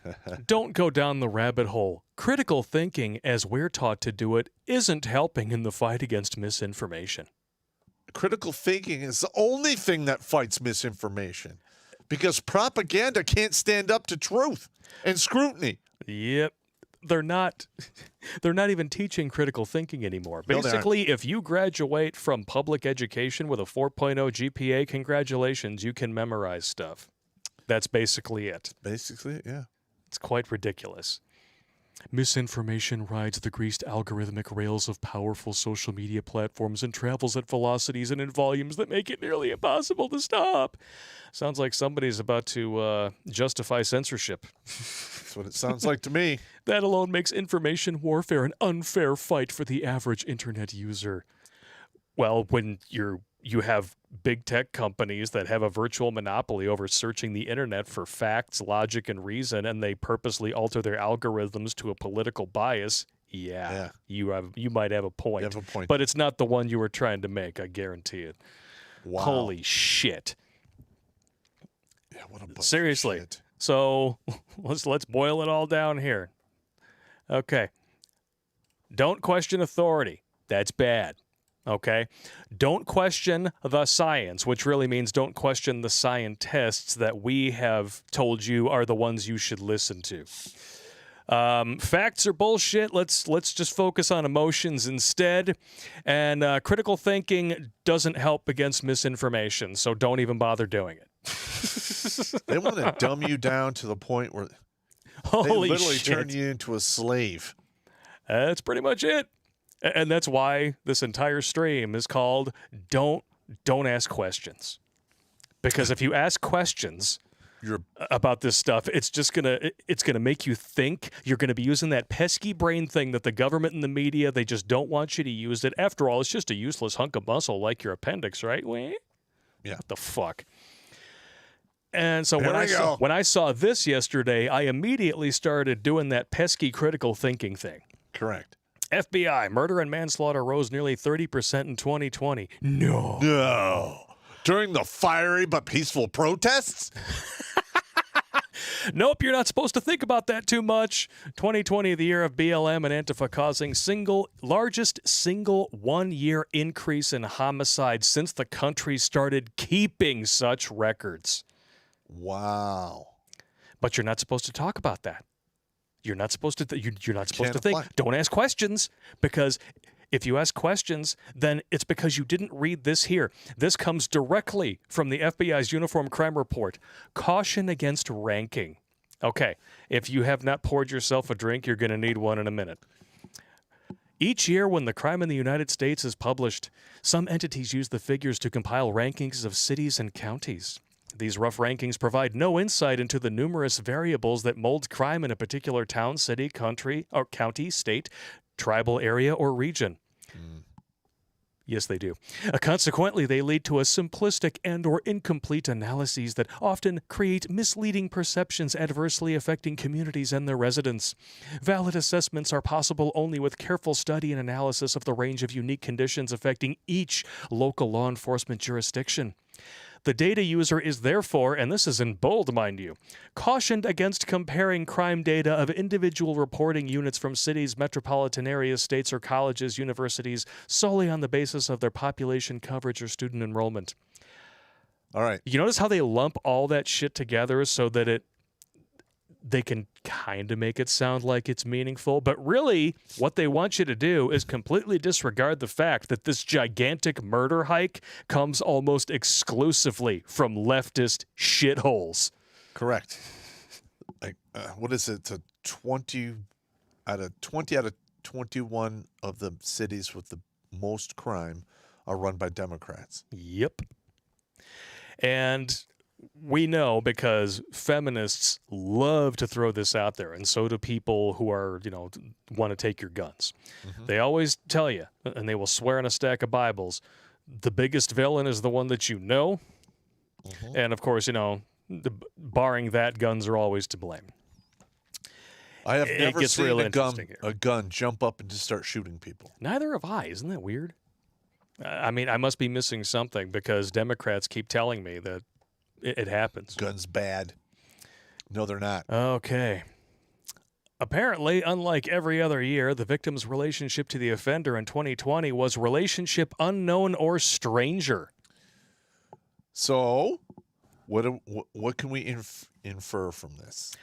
Don't go down the rabbit hole. Critical thinking, as we're taught to do it, isn't helping in the fight against misinformation. Critical thinking is the only thing that fights misinformation, because propaganda can't stand up to truth and scrutiny. Yep. They're not even teaching critical thinking anymore. No, Basically, if you graduate from public education with a 4.0 GPA, congratulations, you can memorize stuff. That's basically it. Basically, yeah. It's quite ridiculous. Misinformation rides the greased algorithmic rails of powerful social media platforms and travels at velocities and in volumes that make it nearly impossible to stop. Sounds like somebody's about to justify censorship. That's what it sounds like to me. That alone makes information warfare an unfair fight for the average internet user. Well, when you have big tech companies that have a virtual monopoly over searching the internet for facts, logic, and reason, and they purposely alter their algorithms to a political bias, yeah. You might have a point. You have a point. But it's not the one you were trying to make, I guarantee it. Wow. Holy shit. Yeah, what a bunch of Seriously. shit. So let's boil it all down here. Okay. Don't question authority. That's bad. Okay? Don't question the science, which really means don't question the scientists that we have told you are the ones you should listen to. Facts are bullshit. Let's just focus on emotions instead. And critical thinking doesn't help against misinformation, so don't even bother doing it. They want to dumb you down to the point where Holy they literally shit. turn you into a slave. That's pretty much it. And that's why this entire stream is called Don't Ask Questions. Because if you ask questions about this stuff, it's gonna make you think. You're gonna be using that pesky brain thing that the government and the media, they just don't want you to use it. After all, it's just a useless hunk of muscle like your appendix, right? Yeah. What the fuck? And so Here when I saw this yesterday, I immediately started doing that pesky critical thinking thing. Correct. FBI, murder and manslaughter rose nearly 30% in 2020. No. During the fiery but peaceful protests? Nope, you're not supposed to think about that too much. 2020, the year of BLM and Antifa causing largest single 1-year increase in homicide since the country started keeping such records. Wow. But you're not supposed to talk about that. You're not supposed to. You're not supposed to think. apply. Don't ask questions, because if you ask questions, then it's because you didn't read this here. This comes directly from the FBI's Uniform Crime Report. Caution against ranking. Okay, if you have not poured yourself a drink, you're going to need one in a minute. Each year when the crime in the United States is published, some entities use the figures to compile rankings of cities and counties. These rough rankings provide no insight into the numerous variables that mold crime in a particular town, city, country, or county, state, tribal area, or region. Yes, they do. Consequently, they lead to a simplistic and or incomplete analyses that often create misleading perceptions adversely affecting communities and their residents. Valid assessments are possible only with careful study and analysis of the range of unique conditions affecting each local law enforcement jurisdiction. The data user is therefore, and this is in bold, mind you, cautioned against comparing crime data of individual reporting units from cities, metropolitan areas, states, or colleges, universities, solely on the basis of their population coverage or student enrollment. All right. You notice how they lump all that shit together so that they can kind of make it sound like it's meaningful, but really what they want you to do is completely disregard the fact that this gigantic murder hike comes almost exclusively from leftist shitholes. Correct. Like, what is it? 20 out of 21 of the cities with the most crime are run by Democrats. Yep. And we know because feminists love to throw this out there, and so do people who are, want to take your guns. Mm-hmm. They always tell you, and they will swear on a stack of Bibles, the biggest villain is the one that you know. Mm-hmm. And of course, barring that, guns are always to blame. I have never seen a gun jump up and just start shooting people. Neither have I. Isn't that weird? I mean, I must be missing something because Democrats keep telling me that it happens. Guns bad. No, they're not. Okay. Apparently, unlike every other year, the victim's relationship to the offender in 2020 was relationship unknown or stranger. So, what can we infer from this?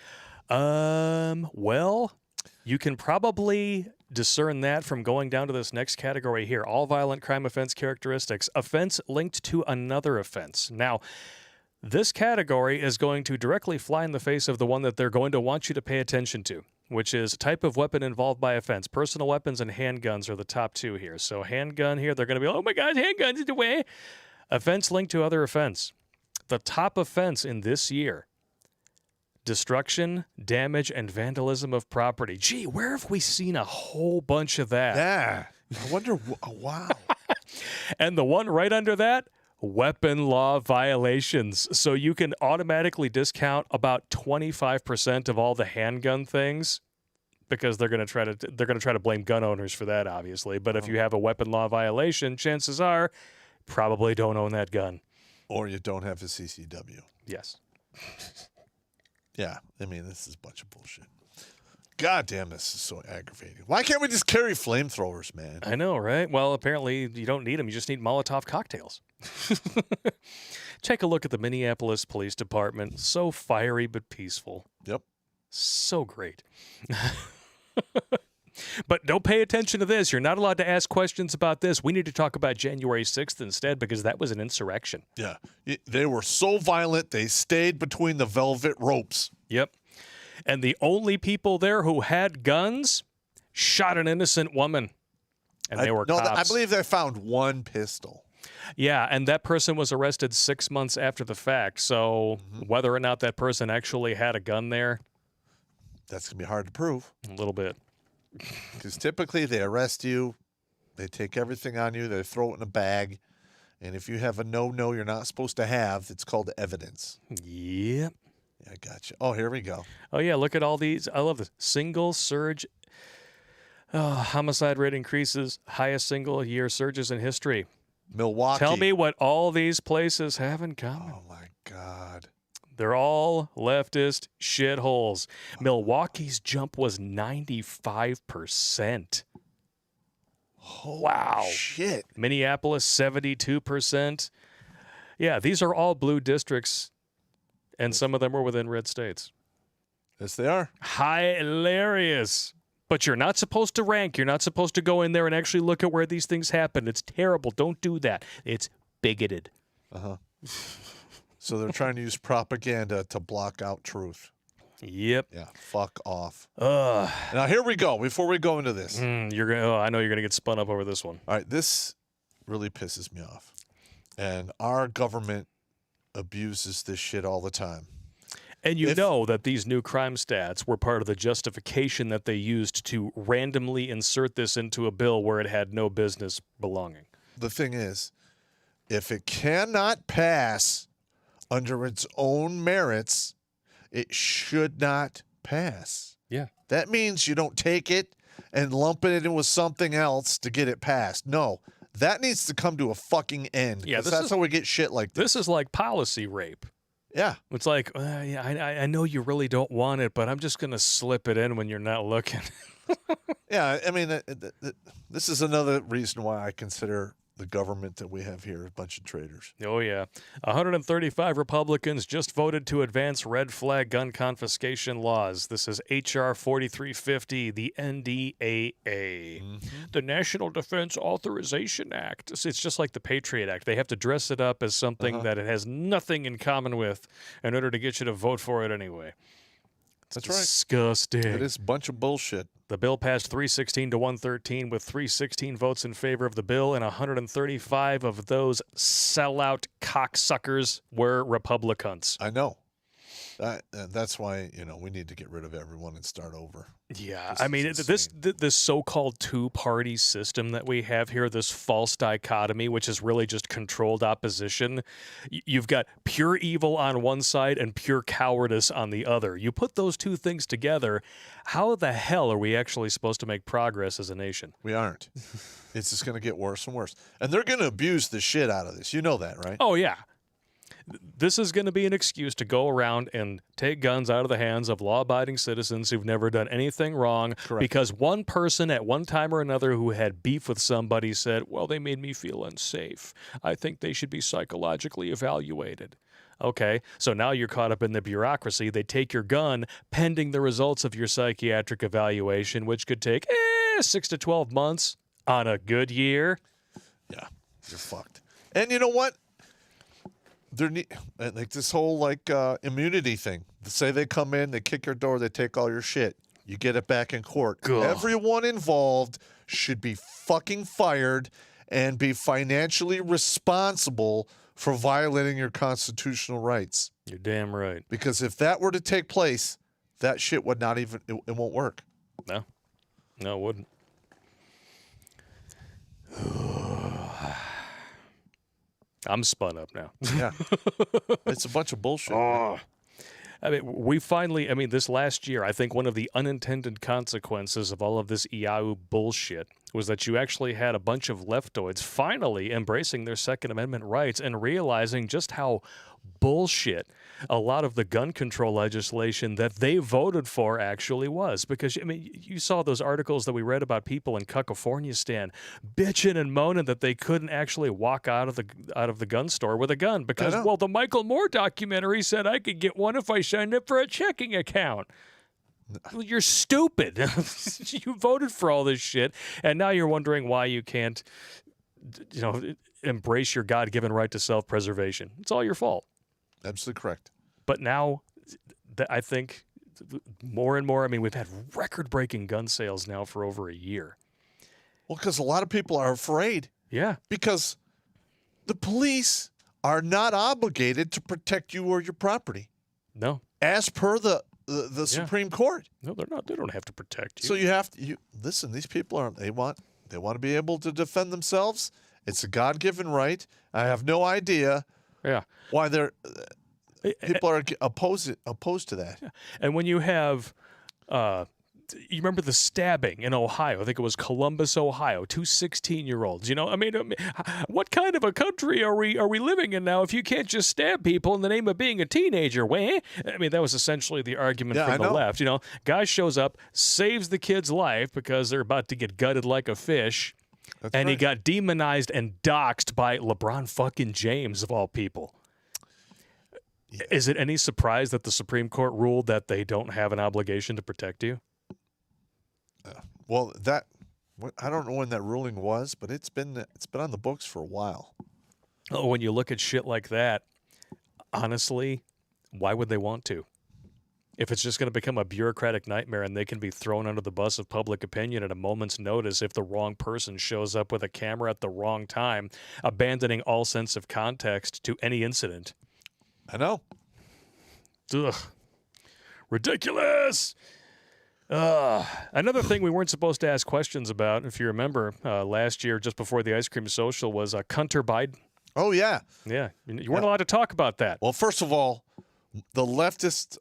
Well, you can probably discern that from going down to this next category here. All violent crime offense characteristics. Offense linked to another offense. Now, this category is going to directly fly in the face of the one that they're going to want you to pay attention to, which is type of weapon involved by offense. Personal weapons and handguns are the top two here. So handgun here, they're going to be, oh my God, handguns the way. Offense linked to other offense. The top offense in this year, destruction, damage, and vandalism of property. Gee, where have we seen a whole bunch of that? Yeah. I wonder, wow. And the one right under that, weapon law violations. So you can automatically discount about 25% of all the handgun things because they're going to try to blame gun owners for that, obviously. But if you have a weapon law violation, chances are probably don't own that gun. Or you don't have a CCW. Yes. Yeah, I mean, this is a bunch of bullshit. God damn, this is so aggravating. Why can't we just carry flamethrowers, man? I know, right? Well, apparently you don't need them. You just need Molotov cocktails. Take a look at the Minneapolis Police Department. So fiery but peaceful. Yep. So great. But don't pay attention to this. You're not allowed to ask questions about this. We need to talk about January 6th instead because that was an insurrection. Yeah. They were so violent, they stayed between the velvet ropes. Yep. And the only people there who had guns shot an innocent woman. And they were cops. I believe they found one pistol. Yeah, and that person was arrested 6 months after the fact. So whether or not that person actually had a gun there, that's going to be hard to prove. A little bit. Because typically they arrest you, they take everything on you, they throw it in a bag, and if you have a no you're not supposed to have, it's called evidence. Yep. Yeah, I gotcha. Oh, here we go. Oh, yeah, look at all these. I love this. Single surge. Homicide rate increases. Highest single-year surges in history. Milwaukee. Tell me what all these places have in common. Oh, my God. They're all leftist shitholes. Milwaukee's jump was 95%. Wow. Shit. Minneapolis, 72%. Yeah, these are all blue districts, and some of them are within red states. Yes, they are. Hilarious. But you're not supposed to rank. You're not supposed to go in there and actually look at where these things happen. It's terrible. Don't do that. It's bigoted. Uh-huh. So they're trying to use propaganda to block out truth. Yep. Yeah, fuck off. Uh, Now, here we go. Before we go into this. you're gonna. Oh, I know you're gonna get spun up over this one. All right, this really pisses me off. And our government abuses this shit all the time. And you know that these new crime stats were part of the justification that they used to randomly insert this into a bill where it had no business belonging. The thing is, if it cannot pass under its own merits, it should not pass. Yeah. That means you don't take it and lump it in with something else to get it passed. No, that needs to come to a fucking end. Yeah, 'cause that's how we get shit like this. This is like policy rape. Yeah. It's like, yeah, I know you really don't want it, but I'm just going to slip it in when you're not looking. Yeah, I mean, this is another reason why I consider the government that we have here a bunch of traitors. Oh, yeah. 135 Republicans just voted to advance red flag gun confiscation laws. This is H.R. 4350, the NDAA, the National Defense Authorization Act. It's just like the Patriot Act. They have to dress it up as something that it has nothing in common with in order to get you to vote for it anyway. That's right. Disgusting. It is a bunch of bullshit. The bill passed 316 to 113 with 316 votes in favor of the bill, and 135 of those sellout cocksuckers were Republicans. I know. That's why, we need to get rid of everyone and start over. Yeah, I mean, this so-called two-party system that we have here, this false dichotomy, which is really just controlled opposition. You've got pure evil on one side and pure cowardice on the other. You put those two things together, how the hell are we actually supposed to make progress as a nation? We aren't. It's just going to get worse and worse. And they're going to abuse the shit out of this. You know that, right? Oh, yeah. This is going to be an excuse to go around and take guns out of the hands of law-abiding citizens who've never done anything wrong. Correct. Because one person at one time or another who had beef with somebody said, well, they made me feel unsafe. I think they should be psychologically evaluated. Okay, so now you're caught up in the bureaucracy. They take your gun pending the results of your psychiatric evaluation, which could take 6 to 12 months on a good year. Yeah, you're fucked. And you know what? Like this whole immunity thing. Say they come in, they kick your door, they take all your shit. You get it back in court. Ugh. Everyone involved should be fucking fired and be financially responsible for violating your constitutional rights. You're damn right. Because if that were to take place, that shit would not even, it won't work. No, it wouldn't. I'm spun up now. Yeah. It's a bunch of bullshit. I mean, this last year, I think one of the unintended consequences of all of this EIU bullshit was that you actually had a bunch of leftoids finally embracing their Second Amendment rights and realizing just how bullshit a lot of the gun control legislation that they voted for actually was. Because, I mean, you saw those articles that we read about people in California bitching and moaning that they couldn't actually walk out of the gun store with a gun because, well, the Michael Moore documentary said I could get one if I signed up for a checking account. Well, you're stupid. You voted for all this shit, and now you're wondering why you can't, embrace your God-given right to self-preservation. It's all your fault. Absolutely correct. But now, I think more and more, I mean, we've had record-breaking gun sales now for over a year. Well, because a lot of people are afraid. Yeah. Because the police are not obligated to protect you or your property. No. As per the Supreme Court. No, they're not. They don't have to protect you. So you have to listen. These people they want to be able to defend themselves. It's a God-given right. I have no idea. Yeah. Why people are opposed to that. Yeah. And when you have, you remember the stabbing in Ohio? I think it was Columbus, Ohio. 2 16-year-olds. What kind of a country are we living in now? If you can't just stab people in the name of being a teenager, I mean, that was essentially the argument from the left. Guy shows up, saves the kid's life because they're about to get gutted like a fish. That's and right. he got demonized and doxxed by LeBron fucking James, of all people. Yeah. Is it any surprise that the Supreme Court ruled that they don't have an obligation to protect you? Well, I don't know when that ruling was, but it's been on the books for a while. Oh, when you look at shit like that, honestly, why would they want to? if it's just going to become a bureaucratic nightmare and they can be thrown under the bus of public opinion at a moment's notice if the wrong person shows up with a camera at the wrong time, abandoning all sense of context to any incident. I know. Ugh. Ridiculous! Another thing we weren't supposed to ask questions about, if you remember, last year, just before the ice cream social, was Hunter Biden. Oh, yeah. Yeah, you weren't allowed to talk about that. Well, first of all, the leftist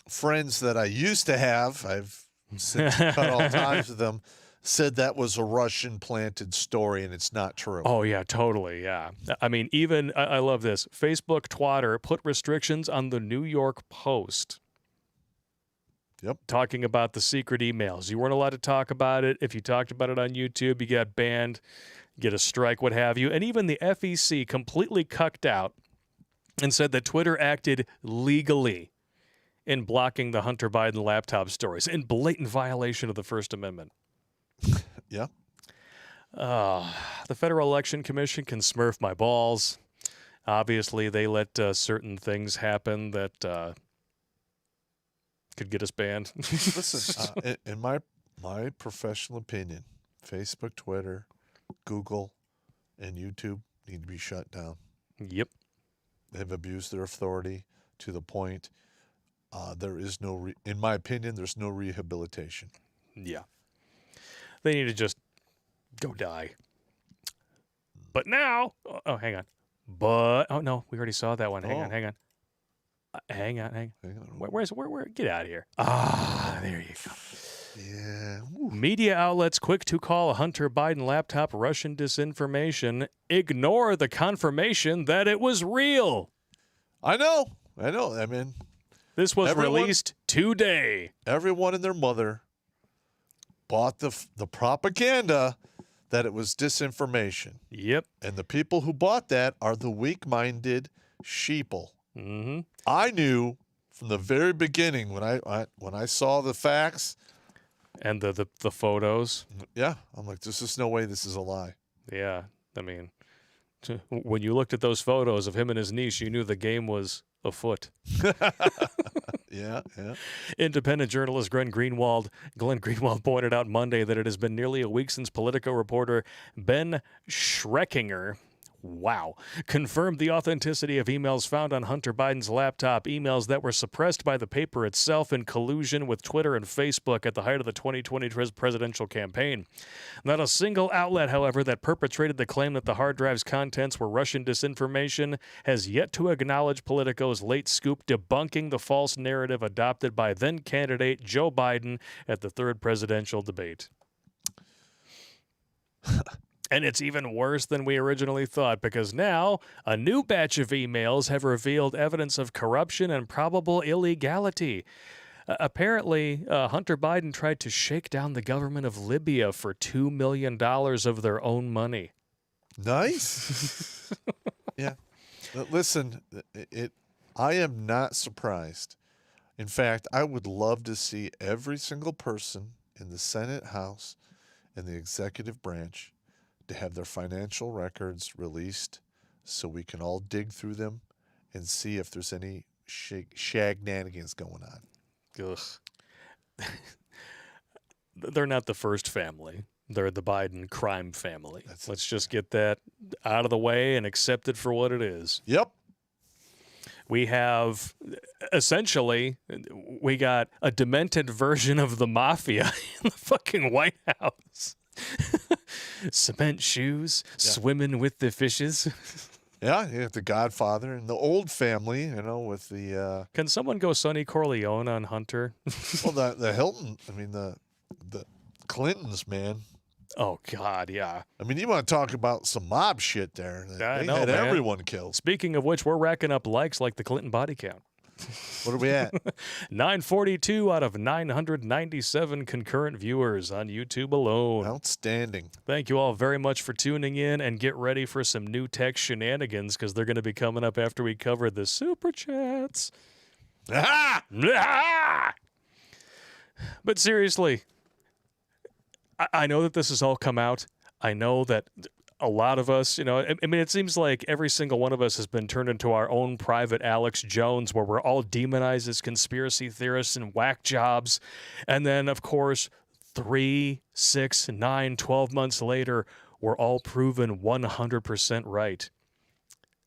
friends that I used to have, I've since cut all ties with them, said that was a Russian-planted story, and it's not true. Oh, yeah, totally, yeah. I mean, even, I love this, Facebook Twitter put restrictions on the New York Post. Yep. Talking about the secret emails. You weren't allowed to talk about it. If you talked about it on YouTube, you got banned, get a strike, what have you. And even the FEC completely cucked out and said that Twitter acted legally in blocking the Hunter Biden laptop stories in blatant violation of the First Amendment. Yeah. The Federal Election Commission can smurf my balls. Obviously, they let certain things happen that could get us banned. Listen, in my professional opinion, Facebook, Twitter, Google, and YouTube need to be shut down. Yep. They've abused their authority to the point there is no, in my opinion, there's no rehabilitation. Yeah. They need to just go die. But now, oh, hang on. Oh, no, we already saw that one. Hang on. Hang on. Where? Get out of here. There you go. Yeah. Media outlets quick to call a Hunter Biden laptop Russian disinformation. Ignore the confirmation that it was real. I know. I mean, this was released today. Everyone and their mother bought the propaganda that it was disinformation. Yep. And the people who bought that are the weak-minded sheeple. Mm-hmm. I knew from the very beginning when I saw the facts and the photos. Yeah, I'm like, there's just no way this is a lie. Yeah, I mean, when you looked at those photos of him and his niece, you knew the game was afoot. Yeah. Independent journalist Glenn Greenwald pointed out Monday that it has been nearly a week since Politico reporter Ben Schreckinger confirmed the authenticity of emails found on Hunter Biden's laptop, emails that were suppressed by the paper itself in collusion with Twitter and Facebook at the height of the 2020 presidential campaign. Not a single outlet, however, that perpetrated the claim that the hard drive's contents were Russian disinformation has yet to acknowledge Politico's late scoop debunking the false narrative adopted by then-candidate Joe Biden at the third presidential debate. And it's even worse than we originally thought, because now a new batch of emails have revealed evidence of corruption and probable illegality. Apparently, Hunter Biden tried to shake down the government of Libya for $2 million of their own money. Nice. Yeah. Listen, I am not surprised. In fact, I would love to see every single person in the Senate, House, and the executive branch to have their financial records released so we can all dig through them and see if there's any shagnanigans going on. Ugh. They're not the first family. They're the Biden crime family. Let's just get that out of the way and accept it for what it is. Yep. We have, essentially, we got a demented version of the mafia in the fucking White House. Cement shoes, swimming with the fishes. Yeah, you have the Godfather and the old family, with the... Can someone go Sonny Corleone on Hunter? Well, the Hilton, the Clintons, man. Oh, God, yeah. I mean, you want to talk about some mob shit there. They had everyone killed. Speaking of which, we're racking up likes like the Clinton body count. What are we at? 942 out of 997 concurrent viewers on YouTube alone. Outstanding. Thank you all very much for tuning in, and get ready for some new tech shenanigans, because they're going to be coming up after we cover the Super Chats. Ah! But seriously, I know that this has all come out. I know that a lot of us, you know, I mean, it seems like every single one of us has been turned into our own private Alex Jones, where we're all demonized as conspiracy theorists and whack jobs. And then, of course, 3, 6, 9, 12 months later, we're all proven 100% right.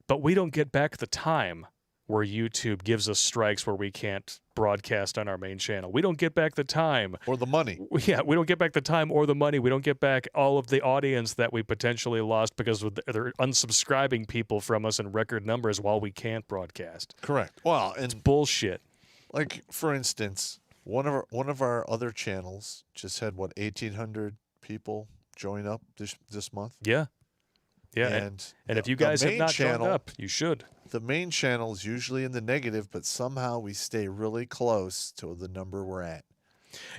But we don't get back the time where YouTube gives us strikes where we can't broadcast on our main channel. We don't get back the time. Or the money. Yeah, we don't get back the time or the money. We don't get back all of the audience that we potentially lost because they're unsubscribing people from us in record numbers while we can't broadcast. Correct. Well, and Bullshit. like for instance, one of our other channels just had 1,800 people join up this month. Yeah. Yeah. And if you guys have not joined up, you should. The main channel is usually in the negative, but somehow we stay really close to the number we're at.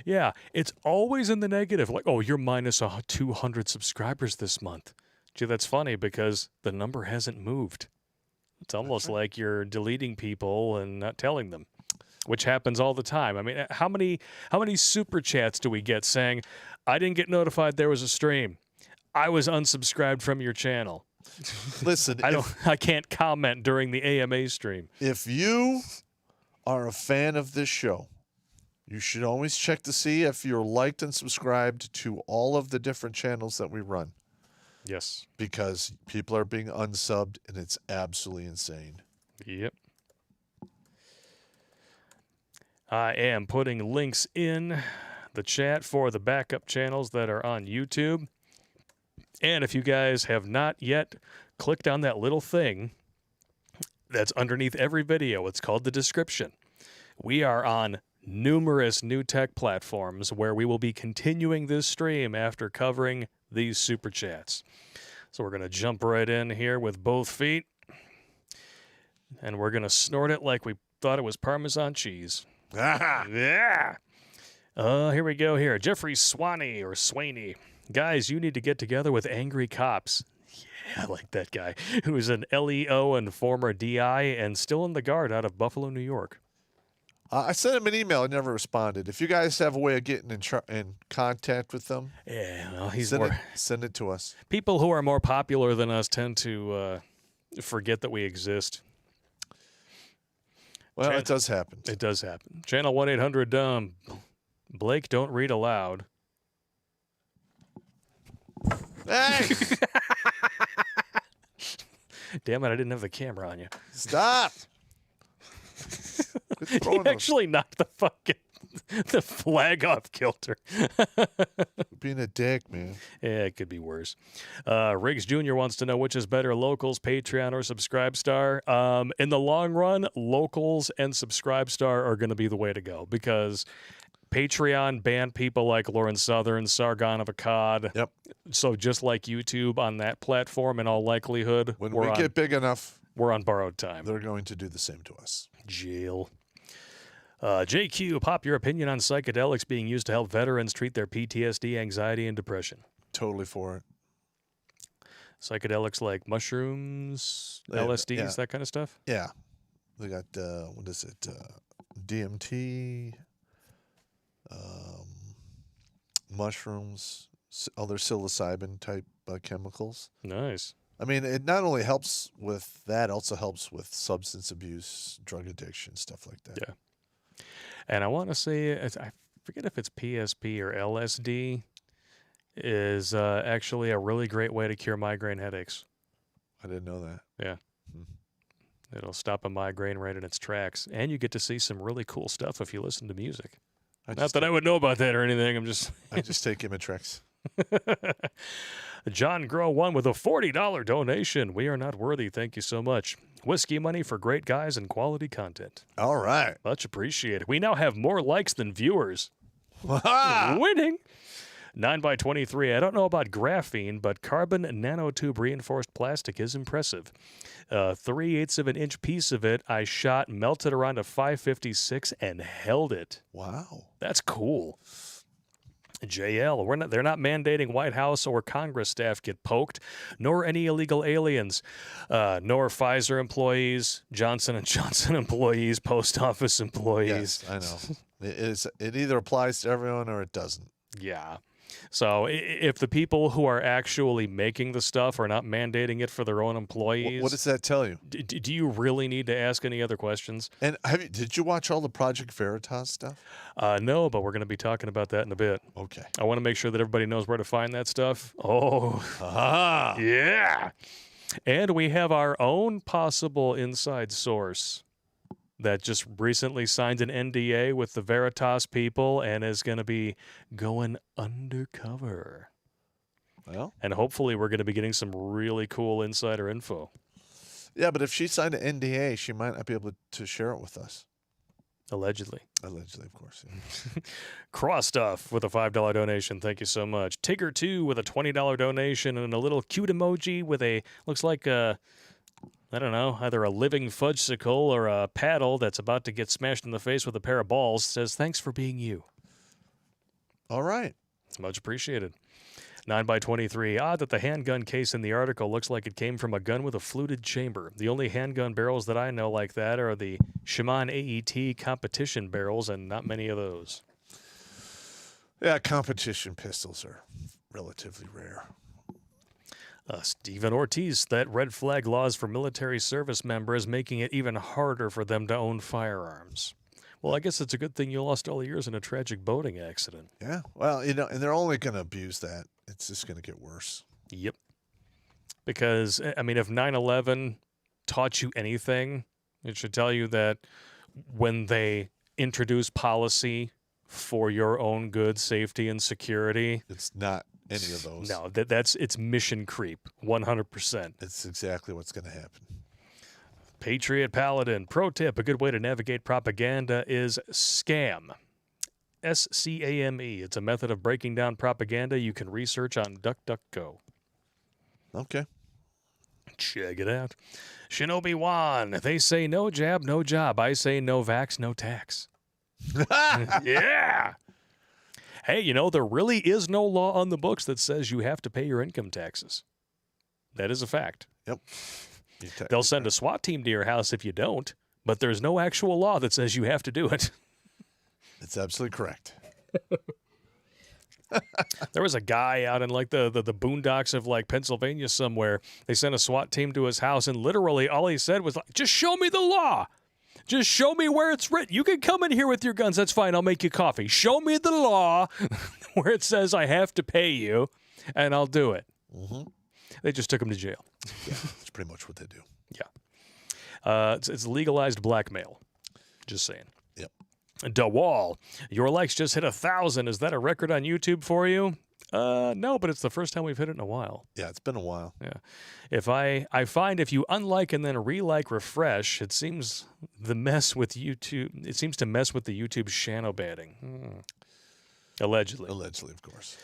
Yeah, it's always in the negative. Like, oh, you're minus 200 subscribers this month. Gee, that's funny because the number hasn't moved. It's almost like you're deleting people and not telling them, which happens all the time. I mean, how many super chats do we get saying, I didn't get notified there was a stream. I was unsubscribed from your channel. Listen, I can't comment during the AMA stream. If you are a fan of this show, you should always check to see if you're liked and subscribed to all of the different channels that we run. Yes. Because people are being unsubbed, and it's absolutely insane. Yep. I am putting links in the chat for the backup channels that are on YouTube. And if you guys have not yet clicked on that little thing that's underneath every video, it's called the description. We are on numerous new tech platforms where we will be continuing this stream after covering these super chats. So we're going to jump right in here with both feet. And we're going to snort it like we thought it was Parmesan cheese. Yeah. Here we go here. Jeffrey Swanee or Swaney. Guys, you need to get together with angry cops. Yeah, I like that guy. Who is an LEO and former DI and still in the Guard out of Buffalo, New York. I sent him an email. He never responded. If you guys have a way of getting in contact with them, Yeah, well, he's send it to us. People who are more popular than us tend to forget that we exist. Well, it does happen. It does happen. Channel 1-800 Blake, don't read aloud. Hey! Damn it, I didn't have the camera on you. Stop! You actually knocked the flag off kilter. Being a dick, man. Yeah, it could be worse. Riggs Jr. wants to know which is better, Locals, Patreon, or Subscribestar. In the long run, Locals and Subscribestar are going to be the way to go because Patreon banned people like Lauren Southern, Sargon of Akkad. Yep. So just like YouTube on that platform, in all likelihood, When we get big enough, we're on borrowed time. they're going to do the same to us. Jail. JQ, Popp, your opinion on psychedelics being used to help veterans treat their PTSD, anxiety, and depression. Totally for it. Psychedelics like mushrooms, LSDs, that kind of stuff? Yeah. They got, what is it? DMT, mushrooms, other psilocybin type chemicals. Nice. I mean, it not only helps with that, also helps with substance abuse, drug addiction, stuff like that. Yeah. And I want to say, I forget if it's PSP or LSD, is actually a really great way to cure migraine headaches. I didn't know that. Yeah. It'll stop a migraine right in its tracks. And you get to see some really cool stuff if you listen to music. Not that I would know about that or anything. I just take Imitrex. John Grow 1 with a $40 donation. We are not worthy. Thank you so much. Whiskey money for great guys and quality content. All right. Much appreciated. We now have more likes than viewers. Winning. 9x23. I don't know about graphene, but carbon nanotube reinforced plastic is impressive. 3/8 of an inch piece of it I shot, melted around a 556, and held it. Wow. That's cool. JL, they're not mandating White House or Congress staff get poked, nor any illegal aliens, nor Pfizer employees, Johnson & Johnson employees, post office employees. Yes, I know. It either applies to everyone or it doesn't. Yeah. So if the people who are actually making the stuff are not mandating it for their own employees, What does that tell you? do you really need to ask any other questions? And did you watch all the Project Veritas stuff? No, but we're going to be talking about that in a bit. Okay. I want to make sure that everybody knows where to find that stuff. Oh, yeah. And we have our own possible inside source that just recently signed an NDA with the Veritas people and is going to be going undercover. Well, And hopefully we're going to be getting some really cool insider info. yeah, but if she signed an NDA, she might not be able to share it with us. Allegedly. Allegedly, of course. Yeah. Cross Stuff with a $5 donation. Thank you so much. Tigger2 with a $20 donation and a little cute emoji with a, looks like a, I don't know, either a living fudgesicle or a paddle that's about to get smashed in the face with a pair of balls. Says, thanks for being you. All right. It's much appreciated. 9x23. Odd that the handgun case in the article looks like it came from a gun with a fluted chamber. The only handgun barrels that I know like that are the Shimon AET competition barrels, and not many of those. Yeah, competition pistols are relatively rare. Stephen Ortiz, that red flag laws for military service members making it even harder for them to own firearms. Well, I guess it's a good thing you lost all yours in a tragic boating accident. Yeah. Well, and they're only going to abuse that. It's just going to get worse. Yep. Because, I mean, if 9/11 taught you anything, it should tell you that when they introduce policy for your own good, safety, and security, It's not any of those. no, it's mission creep, 100%. It's exactly what's going to happen. Patriot Paladin. Pro tip, a good way to navigate propaganda is scam. SCAME. It's a method of breaking down propaganda you can research on DuckDuckGo. Okay. Check it out. Shinobi Wan. They say no jab, no job. I say no vax, no tax. Yeah. Hey, there really is no law on the books that says you have to pay your income taxes. That is a fact. Yep. They'll send a SWAT team to your house if you don't, but there's no actual law that says you have to do it. It's absolutely correct. There was a guy out in like the boondocks of like Pennsylvania somewhere. They sent a SWAT team to his house, and literally all he said was like, just show me the law. Just show me where it's written. You can come in here with your guns. That's fine. I'll make you coffee. Show me the law where it says I have to pay you, and I'll do it. Mm-hmm. They just took him to jail. Yeah, that's pretty much what they do. Yeah. It's legalized blackmail. Just saying. Yep. DeWall, your likes just hit 1,000. Is that a record on YouTube for you? No, but it's the first time we've hit it in a while. Yeah, it's been a while. Yeah. If I find if you unlike and then relike refresh, it seems to mess with YouTube. It seems to mess with the YouTube shadow banning. Allegedly. Allegedly, of course.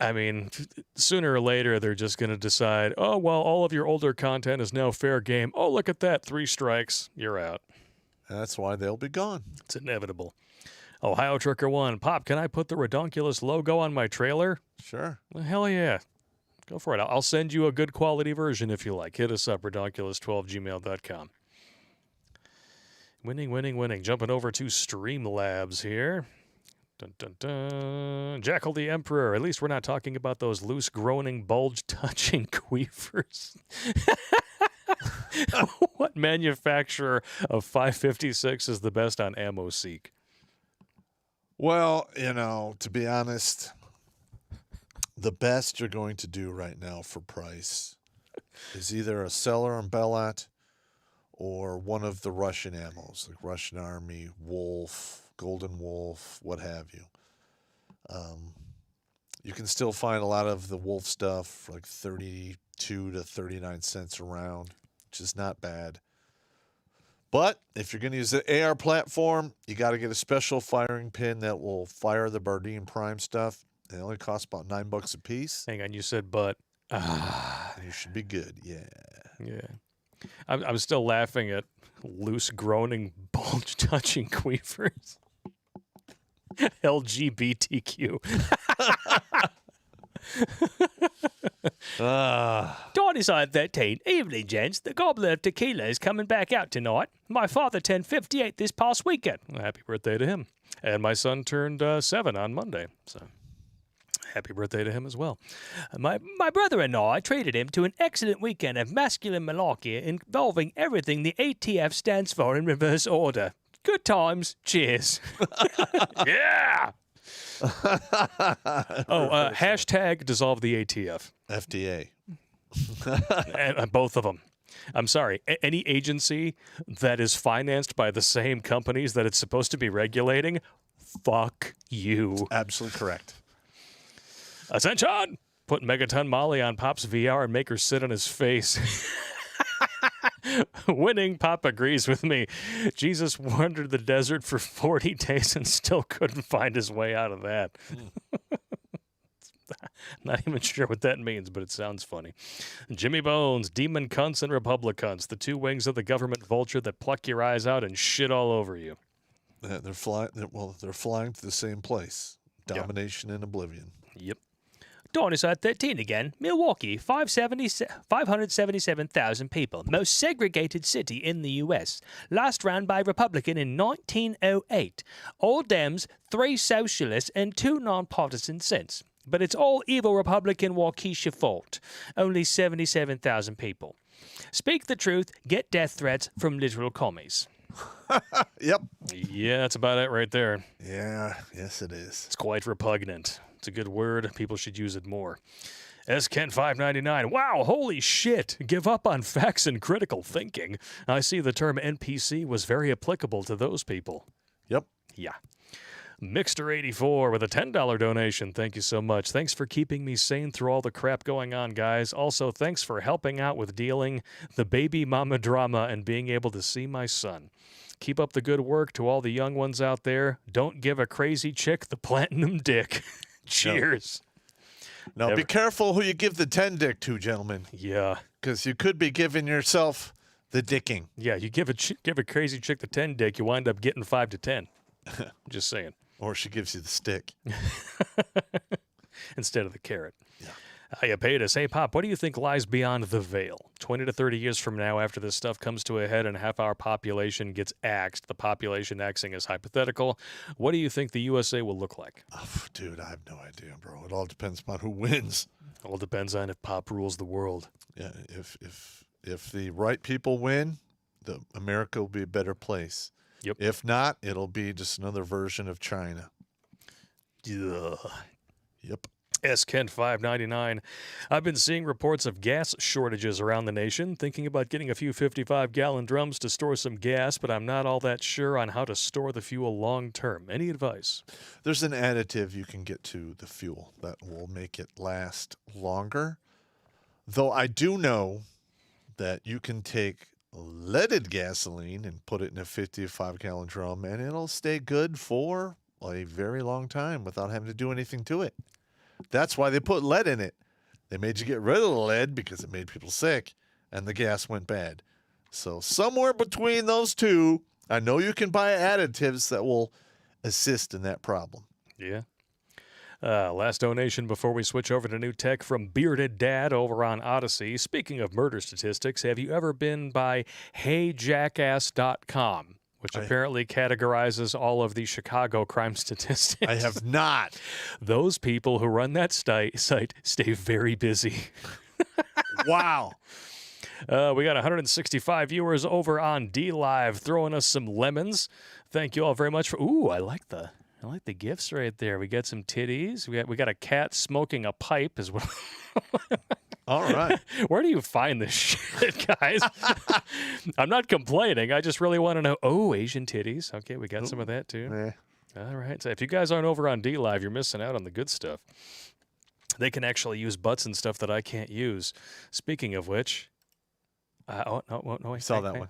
I mean, sooner or later, they're just going to decide, oh, well, all of your older content is now fair game. Oh, look at that. 3 strikes. You're out. That's why they'll be gone. It's inevitable. Ohio Trucker 1. Pop, can I put the Redonkulous logo on my trailer? Sure. Well, hell yeah. Go for it. I'll send you a good quality version if you like. Hit us up, redonkulous12gmail.com. Winning. Jumping over to Streamlabs here. Dun, dun, dun. Jackal the Emperor. At least we're not talking about those loose, groaning, bulge-touching queefers. What manufacturer of 5.56 is the best on Ammo Seek? Well, to be honest, the best you're going to do right now for price is either a Seller and Bellat or one of the Russian ammos, like Russian Army, Wolf, Golden Wolf, what have you. You can still find a lot of the Wolf stuff for like 32 to 39 cents a round, which is not bad. But if you're going to use the AR platform, you got to get a special firing pin that will fire the Bardeen Prime stuff. It only costs about $9 a piece. Hang on, you said but. You should be good. Yeah. Yeah. I'm still laughing at loose, groaning, bulge-touching queefers. LGBTQ. Dawn is on 13. Evening, gents. The Gobbler of Tequila is coming back out tonight. My father turned 58 this past weekend. Well, happy birthday to him. And my son turned 7 on Monday. So Happy birthday to him as well. My brother-in-law, I treated him to an excellent weekend of masculine malarkey involving everything the ATF stands for in reverse order. Good times. Cheers. Yeah. Hashtag dissolve the ATF. FDA. And both of them. I'm sorry. Any agency that is financed by the same companies that it's supposed to be regulating, fuck you. Absolutely correct. Attention! Put Megaton Molly on Pop's VR and make her sit on his face. Winning, Pop agrees with me. Jesus wandered the desert for 40 days and still couldn't find his way out of that. Not even sure what that means, but it sounds funny. Jimmy Bones, demon cunts and republic cunts, the two wings of the government vulture that pluck your eyes out and shit all over you. They're flying. They're flying to the same place. Domination and oblivion. Yep. Dinosaur 13 again. Milwaukee, 577,000 people. Most segregated city in the U.S. Last ran by Republican in 1908. All Dems, 3 socialists, and 2 nonpartisan since. But it's all evil Republican Waukesha fault. Only 77,000 people. Speak the truth, get death threats from literal commies. Yep. Yeah, that's about it right there. Yeah. Yes, it is. It's quite repugnant. It's a good word. People should use it more. SKen599. Wow, holy shit. Give up on facts and critical thinking. I see the term NPC was very applicable to those people. Yep. Yeah. Mixter84 with a $10 donation. Thank you so much. Thanks for keeping me sane through all the crap going on, guys. Also, thanks for helping out with dealing the baby mama drama and being able to see my son. Keep up the good work to all the young ones out there. Don't give a crazy chick the platinum dick. Cheers. Now, be careful who you give the 10 dick to, gentlemen. Yeah. Because you could be giving yourself the dicking. Yeah, you give a crazy chick the 10 dick, you wind up getting 5 to 10. Just saying. Or she gives you the stick. Instead of the carrot. Yeah. You paid us. Hey, Pop, what do you think lies beyond the veil? 20 to 30 years from now, after this stuff comes to a head and half our population gets axed, the population axing is hypothetical, what do you think the USA will look like? Oh, dude, I have no idea, bro. It all depends upon who wins. It all depends on if Pop rules the world. Yeah, if the right people win, America will be a better place. Yep. If not, it'll be just another version of China. Ugh. Yep. SKen599. I've been seeing reports of gas shortages around the nation, thinking about getting a few 55-gallon drums to store some gas, but I'm not all that sure on how to store the fuel long term. Any advice? There's an additive you can get to the fuel that will make it last longer. Though I do know that you can take leaded gasoline and put it in a 55-gallon drum, and it'll stay good for a very long time without having to do anything to it. That's why they put lead in it. They made you get rid of the lead because it made people sick, and the gas went bad. So somewhere between those two, I know you can buy additives that will assist in that problem. Yeah. Last donation before we switch over to new tech from Bearded Dad over on Odyssey. Speaking of murder statistics, have you ever been by heyjackass.com? Which apparently categorizes all of the Chicago crime statistics. I have not. Those people who run that site stay very busy. Wow. We got 165 viewers over on DLive throwing us some lemons. Thank you all very much for. Ooh, I like the gifts right there. We got some titties. We got a cat smoking a pipe as well. All right. Where do you find this shit, guys? I'm not complaining. I just really want to know. Oh, Asian titties. Okay, we got some of that too. Yeah. All right. So if you guys aren't over on DLive, you're missing out on the good stuff. They can actually use butts and stuff that I can't use. Speaking of which, no, I saw that one.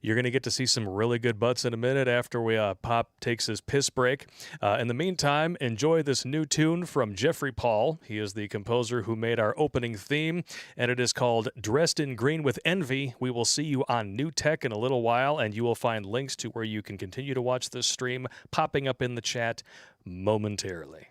You're going to get to see some really good butts in a minute after we Pop takes his piss break. In the meantime, enjoy this new tune from Jeffrey Paul. He is the composer who made our opening theme, and it is called Dressed in Green with Envy. We will see you on New Tech in a little while, and you will find links to where you can continue to watch this stream popping up in the chat momentarily.